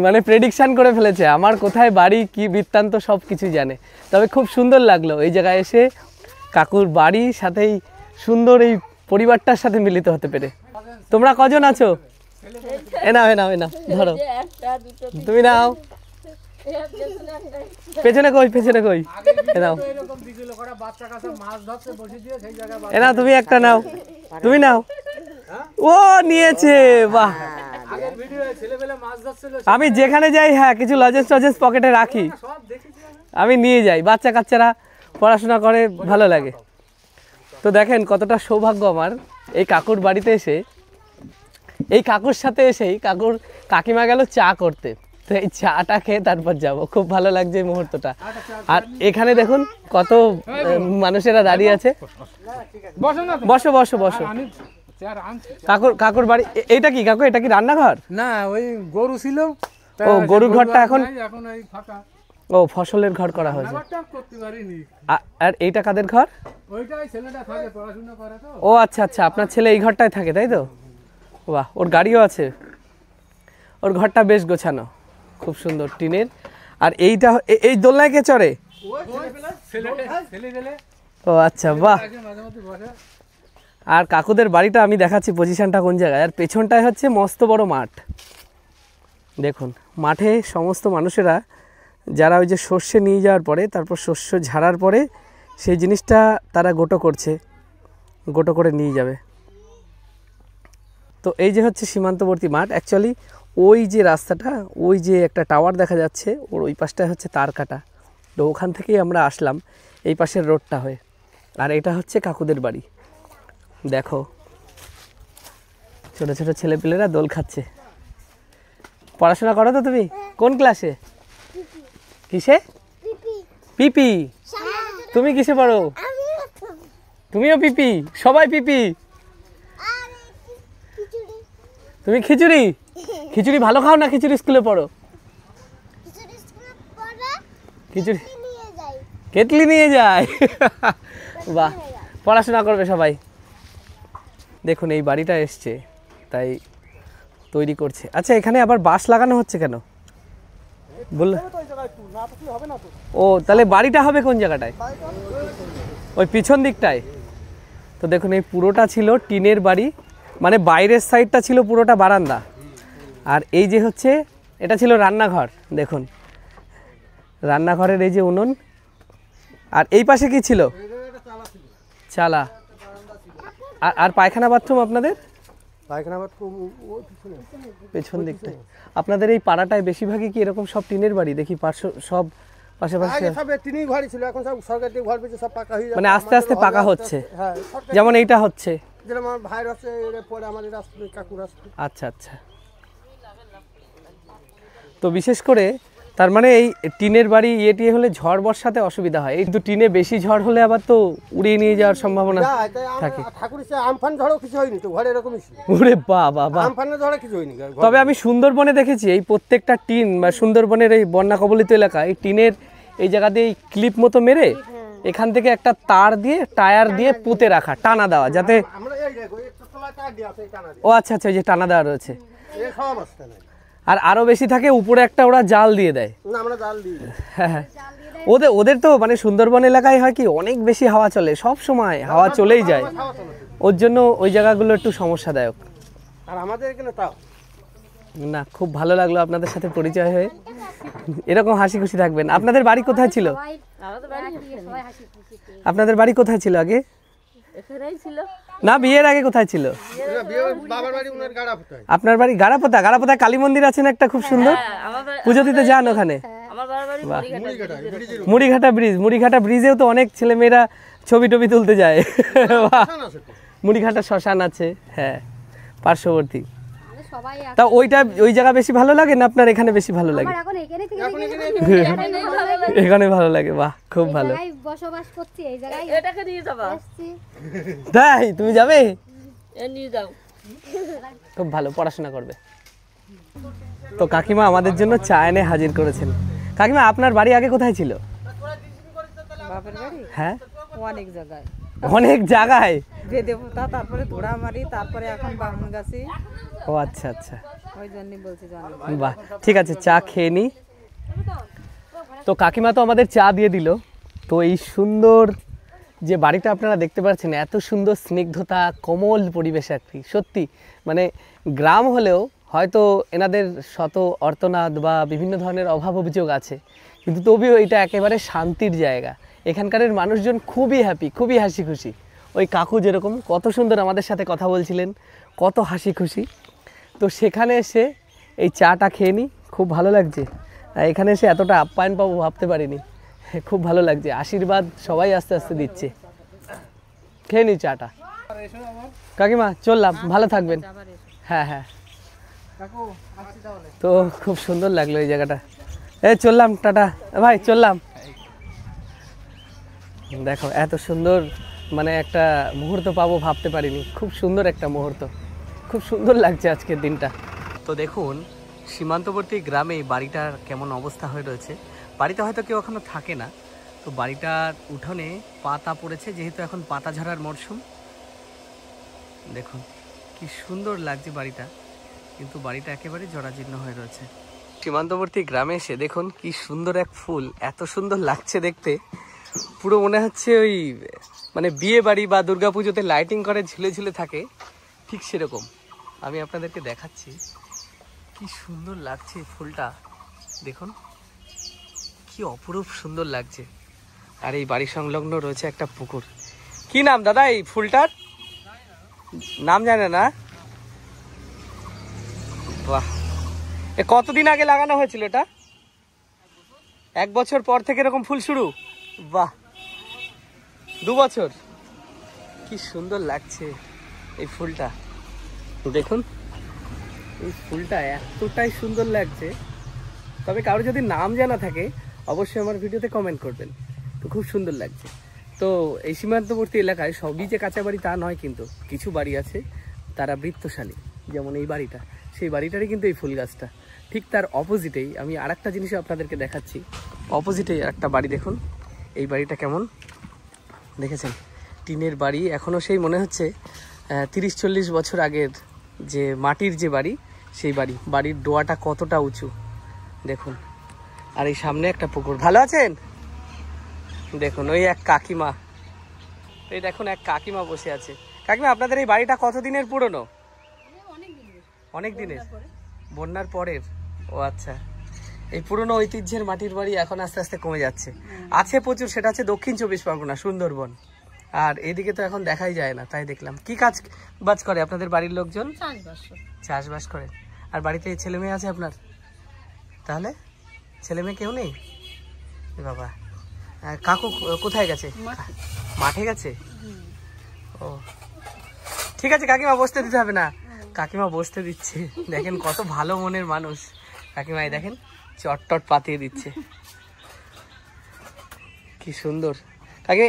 Speaker 1: মানে প্রেডিকশন করে ফেলেছে, আমার কোথায় বাড়ি কি বৃত্তান্ত সব কিছুই জানে। তবে খুব সুন্দর লাগলো এই জায়গায় এসে, কাকুর বাড়ির সাথেই সুন্দর এই পরিবারটার সাথে মিলিত হতে পেরে। তোমরা কজন আছো? এ নাও ধরো, তুমি নাও। পেছনে কই এ নাও, এ নাও তুমি একটা নাও, তুমি নাও। ও নিয়েছে, বাহ। আমি যেখানে যাই হ্যাঁ কিছু লজেন্স পকেটে রাখি, আমি নিয়ে যাই। বাচ্চা কাচ্চারা পড়াশোনা করে, ভালো লাগে। তো দেখেন কতটা সৌভাগ্য আমার এই কাকুর বাড়িতে এসে, এই কাকুর সাথে এসেই কাকিমা গেল চা করতে, তো এই চাটা খেয়ে তারপর যাব। খুব ভালো লাগছে এই মুহূর্তটা। আর এখানে দেখুন কত মানুষেরা দাঁড়িয়ে আছে। বসো বসো বসো। কাকুর বাড়ি এইটা কি কাকু? এটা কি রান্নাঘর?
Speaker 5: না ওই গরু ছিল।
Speaker 1: ও গরুর ঘরটা এখন
Speaker 5: এই ফাঁকা।
Speaker 1: ও ফসলের ঘর করা হয়েছে।
Speaker 5: করতে পারিনি।
Speaker 1: আর এইটা কাদের ঘর?
Speaker 5: ওইটাই ছেলেটা থাকে, পড়াশোনা করে তো।
Speaker 1: ও আচ্ছা আচ্ছা, আপনার ছেলে এই ঘরটায় থাকে তাই তো? বাহ, ওর গাড়িও আছে। ওর ঘরটা বেশ গোছানো, খুব সুন্দর টিনের। আর এইটা এই দোলনায় কে চড়ে? ও আচ্ছা, বাহ। আর কাকুদের বাড়িটা আমি দেখাচ্ছি পজিশনটা কোন জায়গায়। আর পেছনটায় হচ্ছে মস্ত বড় মাঠ। দেখুন মাঠে সমস্ত মানুষেরা যারা ওই যে শস্যে নিয়ে যাওয়ার পরে, তারপর শস্য ঝাড়ার পরে সেই জিনিসটা তারা গোটো করছে, গোটো করে নিয়ে যাবে। তো এই যে হচ্ছে সীমান্তবর্তী মাঠ। অ্যাকচুয়ালি ওই যে রাস্তাটা, ওই যে একটা টাওয়ার দেখা যাচ্ছে, ওর ওই পাশটায় হচ্ছে তার কাটা। তো ওখান থেকেই আমরা আসলাম এই পাশের রোডটা হয়ে। আর এটা হচ্ছে কাকুদের বাড়ি। দেখো ছোট ছোট ছেলেপিলেরা দোল খাচ্ছে। পড়াশোনা করো তো তুমি? কোন ক্লাসে? কিসে? পিপি। তুমি কিসে পড়ো? তুমিও পিপি? সবাই পিপি? তুমি খিচুড়ি? খিচুড়ি ভালো খাও না খিচুড়ি স্কুলে পড়ো? খিচুড়ি কেটলি নিয়ে যায়। বাহ, পড়াশোনা করবে সবাই। দেখুন এই বাড়িটা এসছে, তাই তৈরি করছে। আচ্ছা, এখানে আবার বাঁশ লাগানো হচ্ছে কেন বললো? ও, তাহলে বাড়িটা হবে কোন জায়গাটায়? ওই পিছন দিকটায়। তো দেখুন এই পুরোটা ছিল টিনের বাড়ি, মানে বাইরের সাইডটা ছিল পুরোটা বারান্দা। আর এই যে হচ্ছে এটা ছিল রান্নাঘর। দেখুন রান্নাঘরের এই যে উনুন। আর এই পাশে কি ছিল? চালা। আর পায়খানা বাথরুম আপনাদের?
Speaker 3: পায়খানা বাথরুম
Speaker 1: পেছন দিকটায়। আপনাদের এই পাড়াটায় বেশিরভাগই কি এরকম সব টিনের বাড়ি? দেখি পার্শ্ব সব পাশাপাশি
Speaker 3: আগে সব টিনের ঘরই ছিল, এখন সব সরকারি ঘর পেয়েছে, সব পাকা হয়ে যাচ্ছে।
Speaker 1: মানে আস্তে আস্তে পাকা হচ্ছে,
Speaker 3: হ্যাঁ,
Speaker 1: যেমন এইটা হচ্ছে।
Speaker 3: যেরকম আমার ভাইয়ের আছে, এর পরে আমাদের আসবে, কাকুর আসবে।
Speaker 1: আচ্ছা আচ্ছা। তো বিশেষ করে তার মানে এই টিনের বাড়ি টিয়ে হলে ঝড় বর্ষাতে অসুবিধা হয়, কিন্তু টিনে বেশি ঝড় হলে আবার তো উড়িয়ে নিয়ে যাওয়ার সম্ভাবনা থাকে।
Speaker 3: ঠাকুর আমফান ঝড়ও কিছু হয়নি তো, ঘরে এরকমই ছিল।
Speaker 1: ওরে বাবা বাবা,
Speaker 3: আমফানের ঝড়ে কিছু হয়নি।
Speaker 1: তবে আমি সুন্দরবনে দেখেছি এই প্রত্যেকটা টিন বা সুন্দরবনের এই বন্যা কবলিত এলাকা, এই টিনের এই জায়গা দিয়ে ক্লিপ মতো মেরে এখান থেকে একটা তার দিয়ে টায়ার দিয়ে পুঁতে রাখা, টানা দেওয়া, যাতে। ও আচ্ছা আচ্ছা, ওই যে টানা দেওয়া রয়েছে। আর আরো বেশি থাকে উপরে একটা ওরা জাল দিয়ে দেয়। হ্যাঁ হ্যাঁ, ওদের তো মানে সুন্দরবন এলাকায় হয় কি অনেক বেশি হাওয়া চলে, সব সময় হাওয়া চলেই যায়, ওর জন্য ওই জায়গাগুলো একটু সমস্যাদায়ক।
Speaker 3: আর আমাদের এখানে তাও
Speaker 1: না, খুব ভালো লাগলো আপনাদের সাথে পরিচয় হয়ে। এরকম হাসি খুশি থাকবেন। আপনাদের বাড়ি কোথায় ছিল? আপনাদের বাড়ি কোথায় ছিল আগে? না, বিয়ের আগে কোথায় ছিল? আপনার বাড়ি গাড়াপোতা। গাড়াপোতায় কালী মন্দির আছেন একটা খুব সুন্দর, পুজো দিতে যান ওখানে? মুড়িঘাটা ব্রিজ। মুড়িঘাটা ব্রিজেও তো অনেক ছেলে মেয়েরা ছবি টবি তুলতে যায়। মুড়িঘাটা শ্মশান আছে, হ্যাঁ, পার্শ্ববর্তী। তা ওই জায়গা বেশি ভালো লাগে না আপনার এখানে বেশি ভালো লাগে? এখানে ভালো লাগে। বাহ, খুব ভালো।
Speaker 6: বসবাস করছি এই জায়গায়। এটাকে নিয়ে যাবা?
Speaker 1: তাই, তুমি যাবে?
Speaker 6: নিয়ে যাও।
Speaker 1: খুব ভালো, পড়াশোনা করবে। তো কাকিমা আমাদের জন্য চা এনে হাজির করেছেন। কাকিমা, আপনার বাড়ি আগে কোথায় ছিল?
Speaker 7: বাপের বাড়ি?
Speaker 1: হ্যাঁ,
Speaker 7: অনেক জায়গায়।
Speaker 1: অনেক জায়গায়?
Speaker 7: বেদেবতা, তারপরে ধোড়ামারি, তারপরে এখন বামুনগাছি।
Speaker 1: ও আচ্ছা আচ্ছা,
Speaker 7: ওই জন্যই বলছি জানি।
Speaker 1: বাহ, ঠিক আছে, চা খেয়ে নি। তো কাকিমা তো আমাদের চা দিয়ে দিল। তো এই সুন্দর যে বাড়িটা আপনারা দেখতে পাচ্ছেন, এত সুন্দর স্নিগ্ধতা, কোমল পরিবেশ, আর কি সত্যি মানে গ্রাম হলেও হয়তো এনাদের শত অর্থনাদ বা বিভিন্ন ধরনের অভাব অভিযোগ আছে, কিন্তু তবুও এটা একেবারে শান্তির জায়গা। এখানকার মানুষজন খুবই হ্যাপি, খুবই হাসি খুশি। ওই কাকু যেরকম কত সুন্দর আমাদের সাথে কথা বলছিলেন, কত হাসি খুশি। তো সেখানে এসে এই চাটা খেয়ে নিই, খুব ভালো লাগছে। এখানে এসে এতটা আপ্যায়ন পাবো ভাবতে পারিনি, খুব ভালো লাগছে। আশীর্বাদ সবাই আস্তে আস্তে দিচ্ছে। খেয়ে নিই চাটা। কাকিমা চললাম, ভালো থাকবেন। হ্যাঁ হ্যাঁ, তো খুব সুন্দর লাগলো এই জায়গাটা। চললাম, টাটা ভাই, চললাম। দেখো এত সুন্দর মানে একটা মুহূর্ত পাবো ভাবতে পারিনি, খুব সুন্দর একটা মুহূর্ত, খুব সুন্দর লাগছে আজকের দিনটা। তো দেখুন সীমান্তবর্তী গ্রামে বাড়িটার কেমন অবস্থা হয়ে রয়েছে। বাড়িতে হয়তো কেউ এখনো থাকে না। তো বাড়িটার উঠোনে পাতা পড়েছে, যেহেতু এখন পাতা ঝরার মরশুম। দেখুন কি সুন্দর লাগছে বাড়িটা, কিন্তু বাড়িটা একেবারে জরাজীর্ণ হয়ে রয়েছে। সীমান্তবর্তী গ্রামে এসে দেখুন কি সুন্দর এক ফুল, এত সুন্দর লাগছে দেখতে, পুরো মনে হচ্ছে ওই মানে বিয়ে বাড়ি বা দুর্গাপুজোতে লাইটিং করে ঝুলে ঝুলে থাকে, ঠিক সেরকম। আমি আপনাদেরকে দেখাচ্ছি কি সুন্দর লাগছে ফুলটা, দেখুন কি অপরূপ সুন্দর লাগছে। আর এই বাড়ি সংলগ্ন রয়েছে একটা পুকুর। কি নাম দাদা এই ফুলটার? নাম জানে না? বাহ, এ কতদিন আগে লাগানো হয়েছিল এটা? 1 বছর পর থেকে এরকম ফুল শুরু? বাহ, 2 বছর। কি সুন্দর লাগছে এই ফুলটা, দেখুন এই ফুলটা এতটাই সুন্দর লাগছে। তবে কারো যদি নাম জানা থাকে অবশ্যই আমার ভিডিওতে কমেন্ট করবেন। তো খুব সুন্দর লাগছে। তো এই সীমান্তবর্তী এলাকায় সবই যে কাঁচা বাড়ি তা নয়, কিন্তু কিছু বাড়ি আছে তারা বৃত্তশালী, যেমন এই বাড়িটা, সেই বাড়িটারই কিন্তু এই ফুল গাছটা। ঠিক তার অপোজিটেই আমি আর একটা জিনিসও আপনাদেরকে দেখাচ্ছি। অপোজিটেই একটা বাড়ি দেখুন, এই বাড়িটা কেমন দেখেছেন? টিনের বাড়ি, এখনও সেই মনে হচ্ছে 30-40 বছর আগের যে মাটির যে বাড়ি, সেই বাড়ির ডোয়াটা কতটা উঁচু দেখুন। আর এই সামনে একটা পুকুর। ভালো আছেন? দেখুন ওই এক কাকিমা, এই দেখুন এক কাকিমা বসে আছে। কাকিমা, আপনাদের এই বাড়িটা কতদিনের পুরনো? অনেক দিনের, বন্যার পরের। ও আচ্ছা, এই পুরনো ঐতিহ্যের মাটির বাড়ি এখন আস্তে আস্তে কমে যাচ্ছে। আছে প্রচুর, সেটা হচ্ছে দক্ষিণ 24 পরগনা, সুন্দরবন। আর এদিকে তো এখন দেখাই যায় না, তাই দেখলাম। কি কাজ বাজ করে আপনাদের বাড়ির লোকজন? চাষবাস করে। আর বাড়িতে ছেলে মেয়ে আছে আপনার? তাহলে ছেলে মেয়ে কেউ নেই? বাবা, কাকু কোথায় গেছে? মাঠে গেছে। ও ঠিক আছে কাকিমা, বসতে দিতে হবে না। কাকিমা বসতে দিচ্ছে, দেখেন কত ভালো মনের মানুষ কাকিমা। দেখেন চটটট পাতিয়ে দিচ্ছে, কি সুন্দর। কাকিমা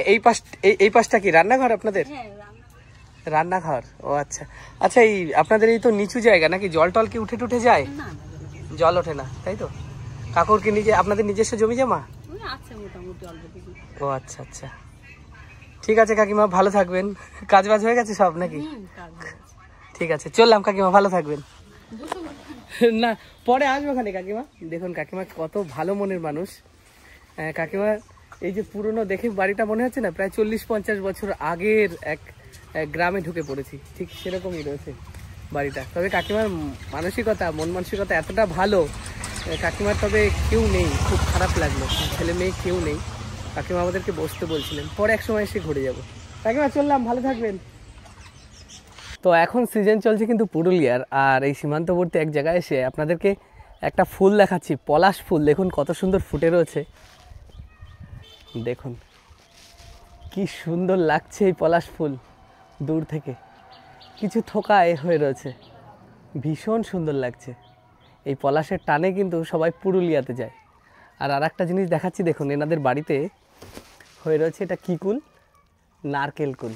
Speaker 1: এই পাশটা কি রান্নাঘর আপনাদের? রান্নাঘর, ও আচ্ছা। আচ্ছা, এই আপনাদের এই তো নিচু জায়গা নাকি? জল টল কি উঠে টুঠে যায়? জল ওঠে না, তাই তো? কাকুর কি আপনাদের নিজস্ব জমি জমা? ও আচ্ছা আচ্ছা, ঠিক আছে কাকিমা, ভালো থাকবেন। কাজ বাজ হয়ে গেছে সব নাকি? ঠিক আছে, চললাম কাকিমা, ভালো থাকবেন। না, পরে আসবো ওখানে কাকিমা। দেখুন কাকিমা কত ভালো মনের মানুষ। কাকিমা এই যে পুরনো দেখে বাড়িটা মনে হচ্ছে না প্রায় 40-50 বছর আগের এক গ্রামে ঢুকে পড়েছি, ঠিক সেরকমই রয়েছে বাড়িটা। তবে কাকিমার মানসিকতা, মন মানসিকতা এতটা ভালো। কাকিমার তবে কেউ নেই, খুব খারাপ লাগলো, ছেলে মেয়ে কেউ নেই। কাকিমা আমাদেরকে বসতে বলছিলেন, পরে এক সময় এসে ঘুরে যাবো। কাকিমা চললাম, ভালো থাকবেন। তো এখন সিজন চলছে কিন্তু পুরুলিয়ার, আর এই সীমান্তবর্তী এক জায়গায় এসে আপনাদেরকে একটা ফুল দেখাচ্ছি, পলাশ ফুল। দেখুন কত সুন্দর ফুটে রয়েছে, দেখুন কি সুন্দর লাগছে এই পলাশ ফুল। দূর থেকে কিছু থোকা হয়ে রয়েছে, ভীষণ সুন্দর লাগছে। এই পলাশের টানে কিন্তু সবাই পুরুলিয়াতে যায়। আর একটা জিনিস দেখাচ্ছি, দেখুন এনাদের বাড়িতে হয়ে রয়েছে, এটা কী কুল? নারকেল কুল।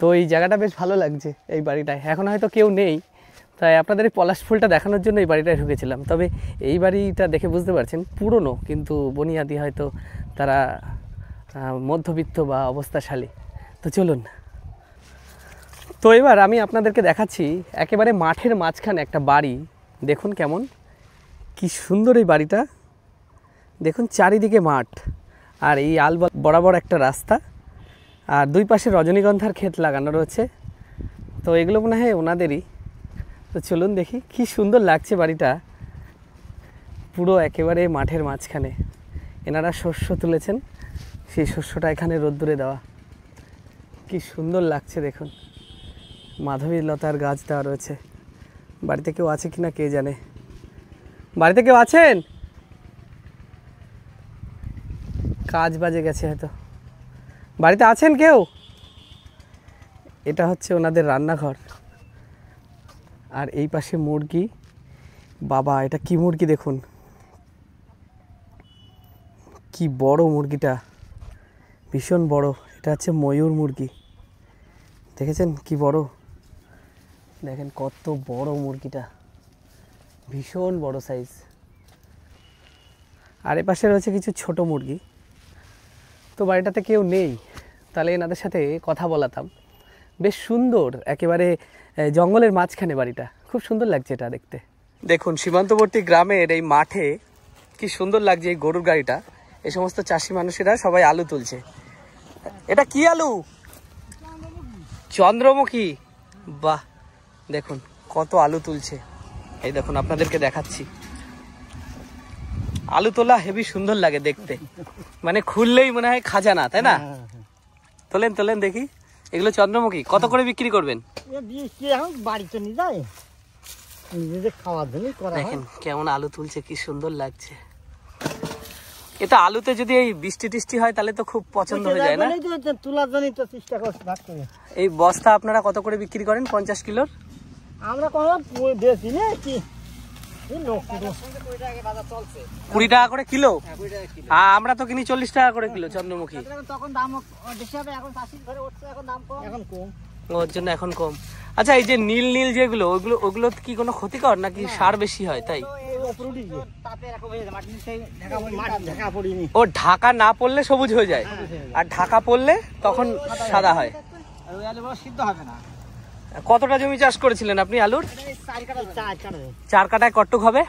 Speaker 1: তো এই জায়গাটা বেশ ভালো লাগছে এই বাড়িটায়। এখন হয়তো কেউ নেই, তাই আপনাদের এই পলাশ ফুলটা দেখানোর জন্য এই বাড়িটায় ঢুকেছিলাম। তবে এই বাড়িটা দেখে বুঝতে পারছেন পুরনো, কিন্তু বুনিয়াদি হয়তো তারা মধ্যবিত্ত বা অবস্থাশালী। তো চলুন, তো এবার আমি আপনাদেরকে দেখাচ্ছি একেবারে মাঠের মাঝখানে একটা বাড়ি। দেখুন কেমন, কি সুন্দর এই বাড়িটা। দেখুন চারিদিকে মাঠ, আর এই আল বরাবর একটা রাস্তা, আর দুই পাশে রজনীগন্ধার ক্ষেত লাগানো রয়েছে। তো এগুলো মনে হয় ওনাদেরই। তো চলুন দেখি, কি সুন্দর লাগছে বাড়িটা, পুরো একেবারে মাঠের মাঝখানে। এনারা শস্য তুলেছেন, সেই শস্যটা এখানে রোদ্দুরে দেওয়া, কি সুন্দর লাগছে দেখুন। মাধবী লতার গাছ দেওয়া রয়েছে। বাড়িতে কেউ আছে কিনা কে জানে। বাড়িতে কেউ আছেন? কাজ বাজে গেছে হয়তো। বাড়িতে আছেন কেউ? এটা হচ্ছে ওনাদের রান্নাঘর। আর এই পাশে মুরগি। বাবা, এটা কি মুরগি দেখুন, কি বড় মুরগিটা, ভীষণ বড়। এটা হচ্ছে ময়ূর মুরগি, দেখেছেন কি বড়, দেখেন কত বড় মুরগিটা, ভীষণ বড় সাইজ। আর এ পাশে রয়েছে কিছু ছোট মুরগি। তো বাড়িটাতে কেউ নেই, তাহলে এনাদের সাথে কথা বলাতাম। বেশ সুন্দর, একেবারে জঙ্গলের মাঝখানে বাড়িটা, খুব সুন্দর লাগছে এটা দেখতে। দেখুন সীমান্তবর্তী গ্রামের এই মাঠে কি সুন্দর লাগছে এই গরুর গাড়িটা। এই সমস্ত চাষি মানুষেরা সবাই আলু তুলছে। এটা কি আলু? চন্দ্রমুখী। বাহ, দেখুন কত আলু তুলছে। এই দেখুন আপনাদেরকে দেখাচ্ছি, আলু তোলা হেবি সুন্দর লাগে দেখতে, মানে খুললেই মনে হয় খাজানা, তাই না? তোলেন তোলেন দেখি। এগুলো চন্দ্রমুখী, কত করে বিক্রি করবেন?
Speaker 3: বাড়িতে নিয়ে যায় নিজেদের খাওয়ার জন্যই করা হয়।
Speaker 1: দেখেন কেমন আলু তুলছে, কি সুন্দর লাগছে। এটা আলুতে যদি এই বৃষ্টি টিষ্টি হয় তাহলে তো খুব পছন্দ হয়ে যায় না?
Speaker 3: তোলার জন্যই তো চেষ্টা করছি ভাগ করে।
Speaker 1: এই বস্তা আপনারা কত করে বিক্রি করেন 50 কিলোর?
Speaker 3: আমরা কোনো বেশি না কি
Speaker 1: 20 টাকা করে কিলো। আমরা তো কিনি 40 টাকা করে কিলো চন্দ্রমুখী।
Speaker 3: তখন দাম বেশি হবে, এখন 80 ধরে উঠছে, এখন দাম কম। এখন কম,
Speaker 1: ওর জন্য এখন কম। আচ্ছা, এই যে নীল নীল যেগুলো, ওগুলো কি কোনো ক্ষতিকর নাকি সার বেশি হয় তাই? ও ঢাকা না পড়লে সবুজ হয়ে যায়, আর ঢাকা পড়লে তখন সাদা হয়।
Speaker 3: সিদ্ধ হবে না।
Speaker 1: কতটা জমি চাষ করেছিলেন আপনি আলুর? 4 কাঠায় কটুক হবে?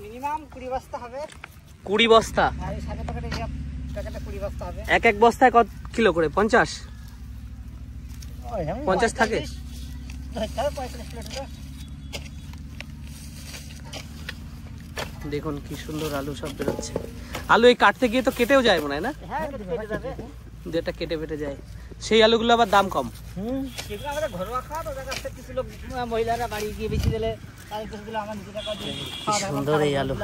Speaker 3: মিনিমাম 20 বস্তা হবে।
Speaker 1: 20 বস্তা?
Speaker 3: আর এই সাথে প্যাকেটে 20 বস্তা হবে।
Speaker 1: এক বস্তায় কত কিলো করে? 50? 50 থাকে? দেখুন কি সুন্দর আলু সব বেরোচ্ছে। আলু এই কাটতে গিয়ে তো কেটেও যায় মনে হয় না? যেটা কেটে বেটে যায় সেই আলুগুলো আবার দাম কম।
Speaker 3: ঘরোয়া খাওয়া তো দেখা যাচ্ছে কিছু লোক মহিলারা বাড়ি গিয়ে বেশি দিলে তাদের কিছু আমার নিজে টাকা দিয়ে
Speaker 1: সুন্দর এই আলু।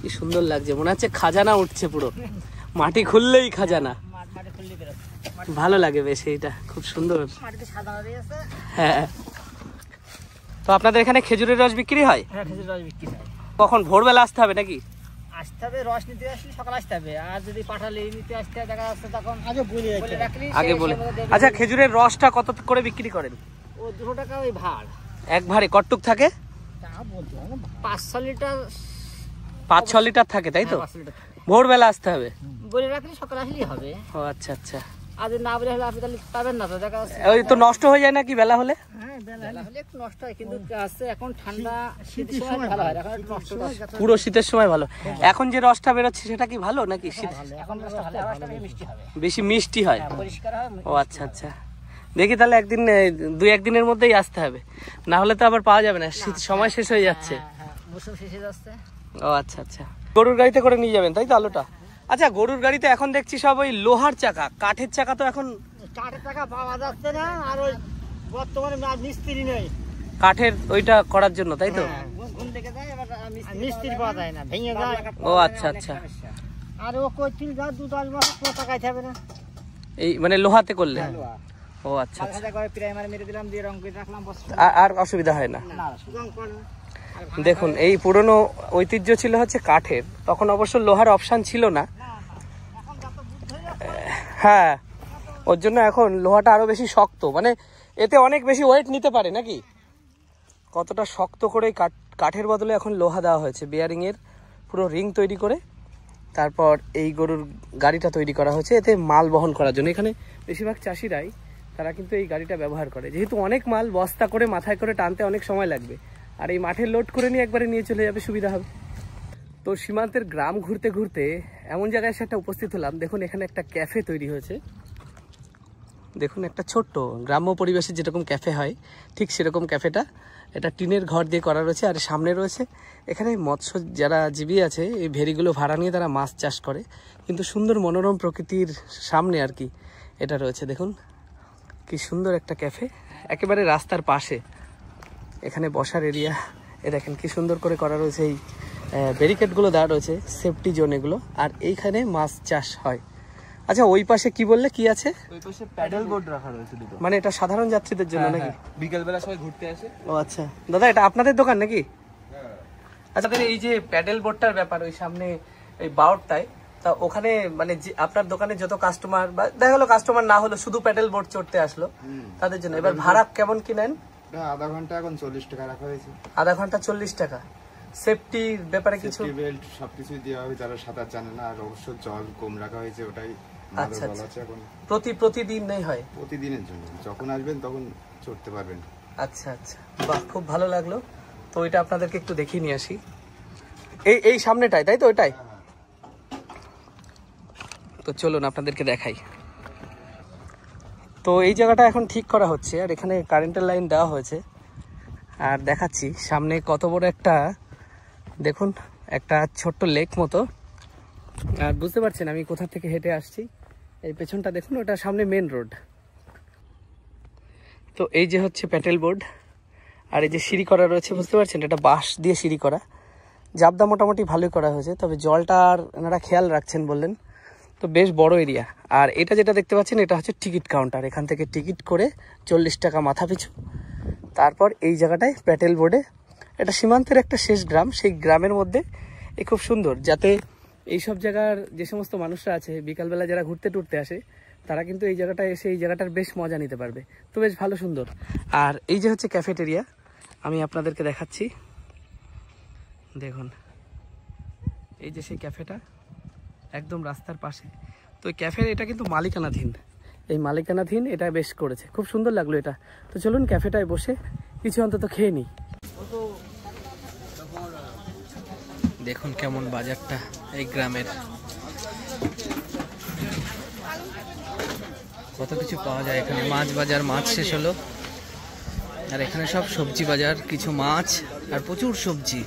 Speaker 1: কি সুন্দর লাগছে, মনে হচ্ছে খাজানা উঠছে পুরো, মাটি খুললেই খাজানা। ভালো লাগে বেশ, এইটা খুব সুন্দর। হ্যাঁ। তো আপনাদের এখানে খেজুরের রস বিক্রি হয়?
Speaker 3: হ্যাঁ, খেজুরের রস বিক্রি হয়।
Speaker 1: কখন, ভোরবেলা আসতে হবে নাকি?
Speaker 3: আসতে হবে, রস নিতে আসলে সকালে আসতে হবে, আর যদি পাঠালে নিতে আসতে দেখা যাচ্ছে তখন আগে
Speaker 1: বলে। আচ্ছা, খেজুরের রসটা কত করে বিক্রি করেন?
Speaker 3: ও 200 টাকা ওই ভাড়।
Speaker 1: এক ভারে কটুক থাকে?
Speaker 3: তা বলতে হবে না, 500 লিটার।
Speaker 1: 5-6 লিটার থাকে তাই তো?
Speaker 3: 500 লিটার
Speaker 1: ভোরবেলা আসতে হবে?
Speaker 3: বলে রাখলে সকালে আসলেই হবে।
Speaker 1: ও আচ্ছা আচ্ছা।
Speaker 3: আর যদি না বলে হলে আপনি তাহলে পাবেন না, তো দেখা যাচ্ছে
Speaker 1: ওই তো নষ্ট হয়ে যায় নাকি বেলা হলে?
Speaker 3: হ্যাঁ, বেলা হলে একটু নষ্ট হয়, কিন্তু আছে এখন ঠান্ডা শীতের সময় ভালো হয়, এখন একটু নষ্ট হয়।
Speaker 1: পুরো শীতের সময় ভালো। এখন যে রসটা বেরোচ্ছে সেটা কি ভালো নাকি?
Speaker 3: এখন রসটা ভালো, রসটা মিষ্টি হবে,
Speaker 1: বেশি মিষ্টি হয়?
Speaker 3: পরিষ্কার হয়।
Speaker 1: ও আচ্ছা আচ্ছা। দেখি তাহলে একদিন, 2-1 দিনের মধ্যেই আসতে হবে, না হলে তো আবার পাওয়া যাবে না, শীত সময় শেষ হয়ে যাচ্ছে।
Speaker 3: হ্যাঁ, মৌসুম শেষে যাচ্ছে।
Speaker 1: ও আচ্ছা আচ্ছা। গরুর গাড়িতে করে নিয়ে যাবেন তাই তো আলুটা? আচ্ছা, গরুর গাড়িতে এখন দেখছি সব ওই লোহার চাকা, কাঠের চাকা তো এখন
Speaker 3: কাঠের টাকা পাওয়া যাচ্ছে না, আর ওই বর্তমানে মিস্ত্রি নেই
Speaker 1: কাঠের ওইটা করার জন্য তাই তো?
Speaker 3: ঘুম থেকে যায়, এবার মিস্ত্রি পাওয়া যায় না, ভেঙে যায়।
Speaker 1: ও আচ্ছা আচ্ছা।
Speaker 3: আর ও কইছিল যা 2-10 মাস কোনো টাকাই থাকবে না,
Speaker 1: এই মানে লোহাতে করলে? ও আচ্ছা আচ্ছা।
Speaker 3: সাদা করে প্রাইমার মেরে দিলাম, দিয়ে রং করে রাখলাম, বস।
Speaker 1: আর অসুবিধা হয় না?
Speaker 3: না, রং করে না।
Speaker 1: দেখুন, এই পুরনো ঐতিহ্য ছিল হচ্ছে কাঠের, তখন অবশ্য লোহার অপশন ছিল না। হ্যাঁ, ওর জন্য এখন লোহাটা আরো বেশি শক্ত, মানে এতে অনেক বেশি ওয়েট নিতে পারে নাকি? কতটা শক্ত করে কাঠের বদলে এখন লোহা দেওয়া হয়েছে, বেয়ারিং এর পুরো রিং তৈরি করে তারপর এই গরুর গাড়িটা তৈরি করা হয়েছে এতে মাল বহন করার জন্য। এখানে বেশিরভাগ চাষিরাই তারা কিন্তু এই গাড়িটা ব্যবহার করে, যেহেতু অনেক মাল বস্তা করে মাথায় করে টানতে অনেক সময় লাগবে, আর এই মাঠে লোড করে নিয়ে একবারে নিয়ে চলে যাবে, সুবিধা হবে। তো সীমান্তের গ্রাম ঘুরতে ঘুরতে এমন জায়গায় এসে একটা উপস্থিত হলাম, দেখুন এখানে একটা ক্যাফে তৈরি হয়েছে। দেখুন, একটা ছোট্ট গ্রাম্য পরিবেশে যেরকম ক্যাফে হয় ঠিক সেরকম ক্যাফেটা। এটা টিনের ঘর দিয়ে করা রয়েছে, আর সামনে রয়েছে এখানে মৎস্য যারা জীবী আছে এই ভেরিগুলো ভাড়া নিয়ে তারা মাছ চাষ করে, কিন্তু সুন্দর মনোরম প্রকৃতির সামনে আর কি এটা রয়েছে। দেখুন কি সুন্দর একটা ক্যাফে, একেবারে রাস্তার পাশে। এখানে বসার এরিয়া, এ দেখেন কি সুন্দর করে করা রয়েছে, এই ব্যারিকেডগুলো দেওয়া রয়েছে, সেফটি জোন এগুলো, আর এইখানে মাছ চাষ হয়। আচ্ছা, ওই পাশে কি বললে কি আছে?
Speaker 8: ওই পাশে প্যাডেল বোর্ড রাখা রয়েছে দুটো,
Speaker 1: মানে এটা সাধারণ যাত্রীদের জন্য নাকি?
Speaker 8: বিকেল বেলা সবাই ঘুরতে আসে।
Speaker 1: ও আচ্ছা, দাদা এটা আপনাদের দোকান নাকি? আচ্ছা, এই যে প্যাডেল বোর্ডটার ব্যাপার, ওই সামনে এই বাউটটায়, তা ওখানে মানে যে আপনার দোকানে যত কাস্টমার বা দেখা গেলো কাস্টমার না হলো শুধু প্যাডেল বোর্ড চড়তে আসলো তাদের জন্য, এবার ভাড়া কেমন কি নেন?
Speaker 9: আধা ঘন্টা এখন 40 টাকা রাখা হয়েছে।
Speaker 1: আধা ঘন্টা 40 টাকা। সেফটির ব্যাপারে কিছু?
Speaker 9: সেফটি বেল্ট সবকিছুই দেওয়া হয়, যারা সাঁতার জানে না, আর অবশ্য জল কম রাখা হয়েছে, ওটাই
Speaker 1: আচ্ছা আচ্ছা। এখন প্রতিদিন নেই হয়?
Speaker 9: প্রতিদিনের জন্য, যখন আসবেন তখন চড়তে পারবেন।
Speaker 1: আচ্ছা আচ্ছা, বাহ, খুব ভালো লাগলো। তো ওইটা আপনাদেরকে একটু দেখিয়ে নিয়ে আসি, এই সামনেটাই তাই তো? ওইটাই তো, চলুন আপনাদেরকে দেখাই। তো এই জায়গাটা এখন ঠিক করা হচ্ছে, আর এখানে কারেন্টের লাইন দেওয়া হয়েছে, আর দেখাচ্ছি সামনে কত বড় একটা, দেখুন একটা ছোট্ট লেক মতো। আর বুঝতে পারছেন আমি কোথা থেকে হেঁটে আসছি, এই পেছনটা দেখুন, ওটা সামনে মেন রোড। তো এই যে হচ্ছে প্যাটেল বোর্ড, আর এই যে সিঁড়ি করা রয়েছে, বুঝতে পারছেন এটা বাঁশ দিয়ে সিঁড়ি করা। জাবদা মোটামুটি ভালোই করা হয়েছে, তবে জলটা আর এনারা খেয়াল রাখছেন বললেন। তো বেশ বড় এরিয়া। আর এটা যেটা দেখতে পাচ্ছেন এটা হচ্ছে টিকিট কাউন্টার, এখান থেকে টিকিট করে 40 টাকা মাথা পিছু। তারপর এই জায়গাটায় প্যাটেল বোর্ডে, এটা সীমান্তের একটা শেষ গ্রাম, সেই গ্রামের মধ্যে এ খুব সুন্দর, যাতে এইসব জায়গার যে সমস্ত মানুষরা আছে বিকালবেলা যারা ঘুরতে টুরতে আসে তারা কিন্তু এই জায়গাটায় এসে এই জায়গাটার বেশ মজা নিতে পারবে। তো বেশ ভালো সুন্দর। আর এই যে হচ্ছে ক্যাফেটেরিয়া, আমি আপনাদেরকে দেখাচ্ছি, দেখুন এই যে সেই ক্যাফেটা একদম রাস্তার পাশে। তো এই ক্যাফের এটা কিন্তু মালিকানাধীন, এই মালিকানাধীন, এটা বেশ করেছে, খুব সুন্দর লাগলো এটা। তো চলুন ক্যাফেটায় বসে কিছু অন্তত খেয়ে নিই। দেখুন কেমন বাজারটা এই গ্রামের, কত কিছু পাওয়া যায় এখানে। মাছ বাজার, মাছ শেষ হলো, আর এখানে সব সবজি বাজার, কিছু মাছ আর প্রচুর সবজি।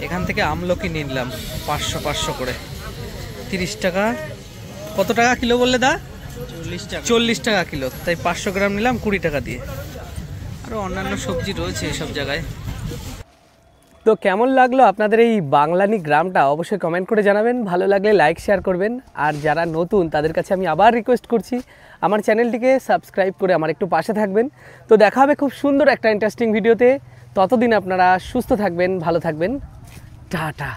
Speaker 1: এখান থেকে আমলকি নিলাম 500 করে, 30 টাকা। কত টাকা কিলো বললে দা? 40 টাকা কিলো, তাই 500 গ্রাম নিলাম 20 টাকা দিয়ে। আরও অন্যান্য সবজি রয়েছে এসব জায়গায়। তো কেমন লাগলো আপনাদের এই বাংলানি গ্রামটা অবশ্যই কমেন্ট করে জানাবেন। ভালো লাগলে লাইক শেয়ার করবেন। আর যারা নতুন তাদের কাছে আমি আবার রিকোয়েস্ট করছি আমার চ্যানেলটিকে সাবস্ক্রাইব করে আমার একটু পাশে থাকবেন। তো দেখা হবে খুব সুন্দর একটা ইন্টারেস্টিং ভিডিওতে। ততদিন আপনারা সুস্থ থাকবেন, ভালো থাকবেন, টাটা।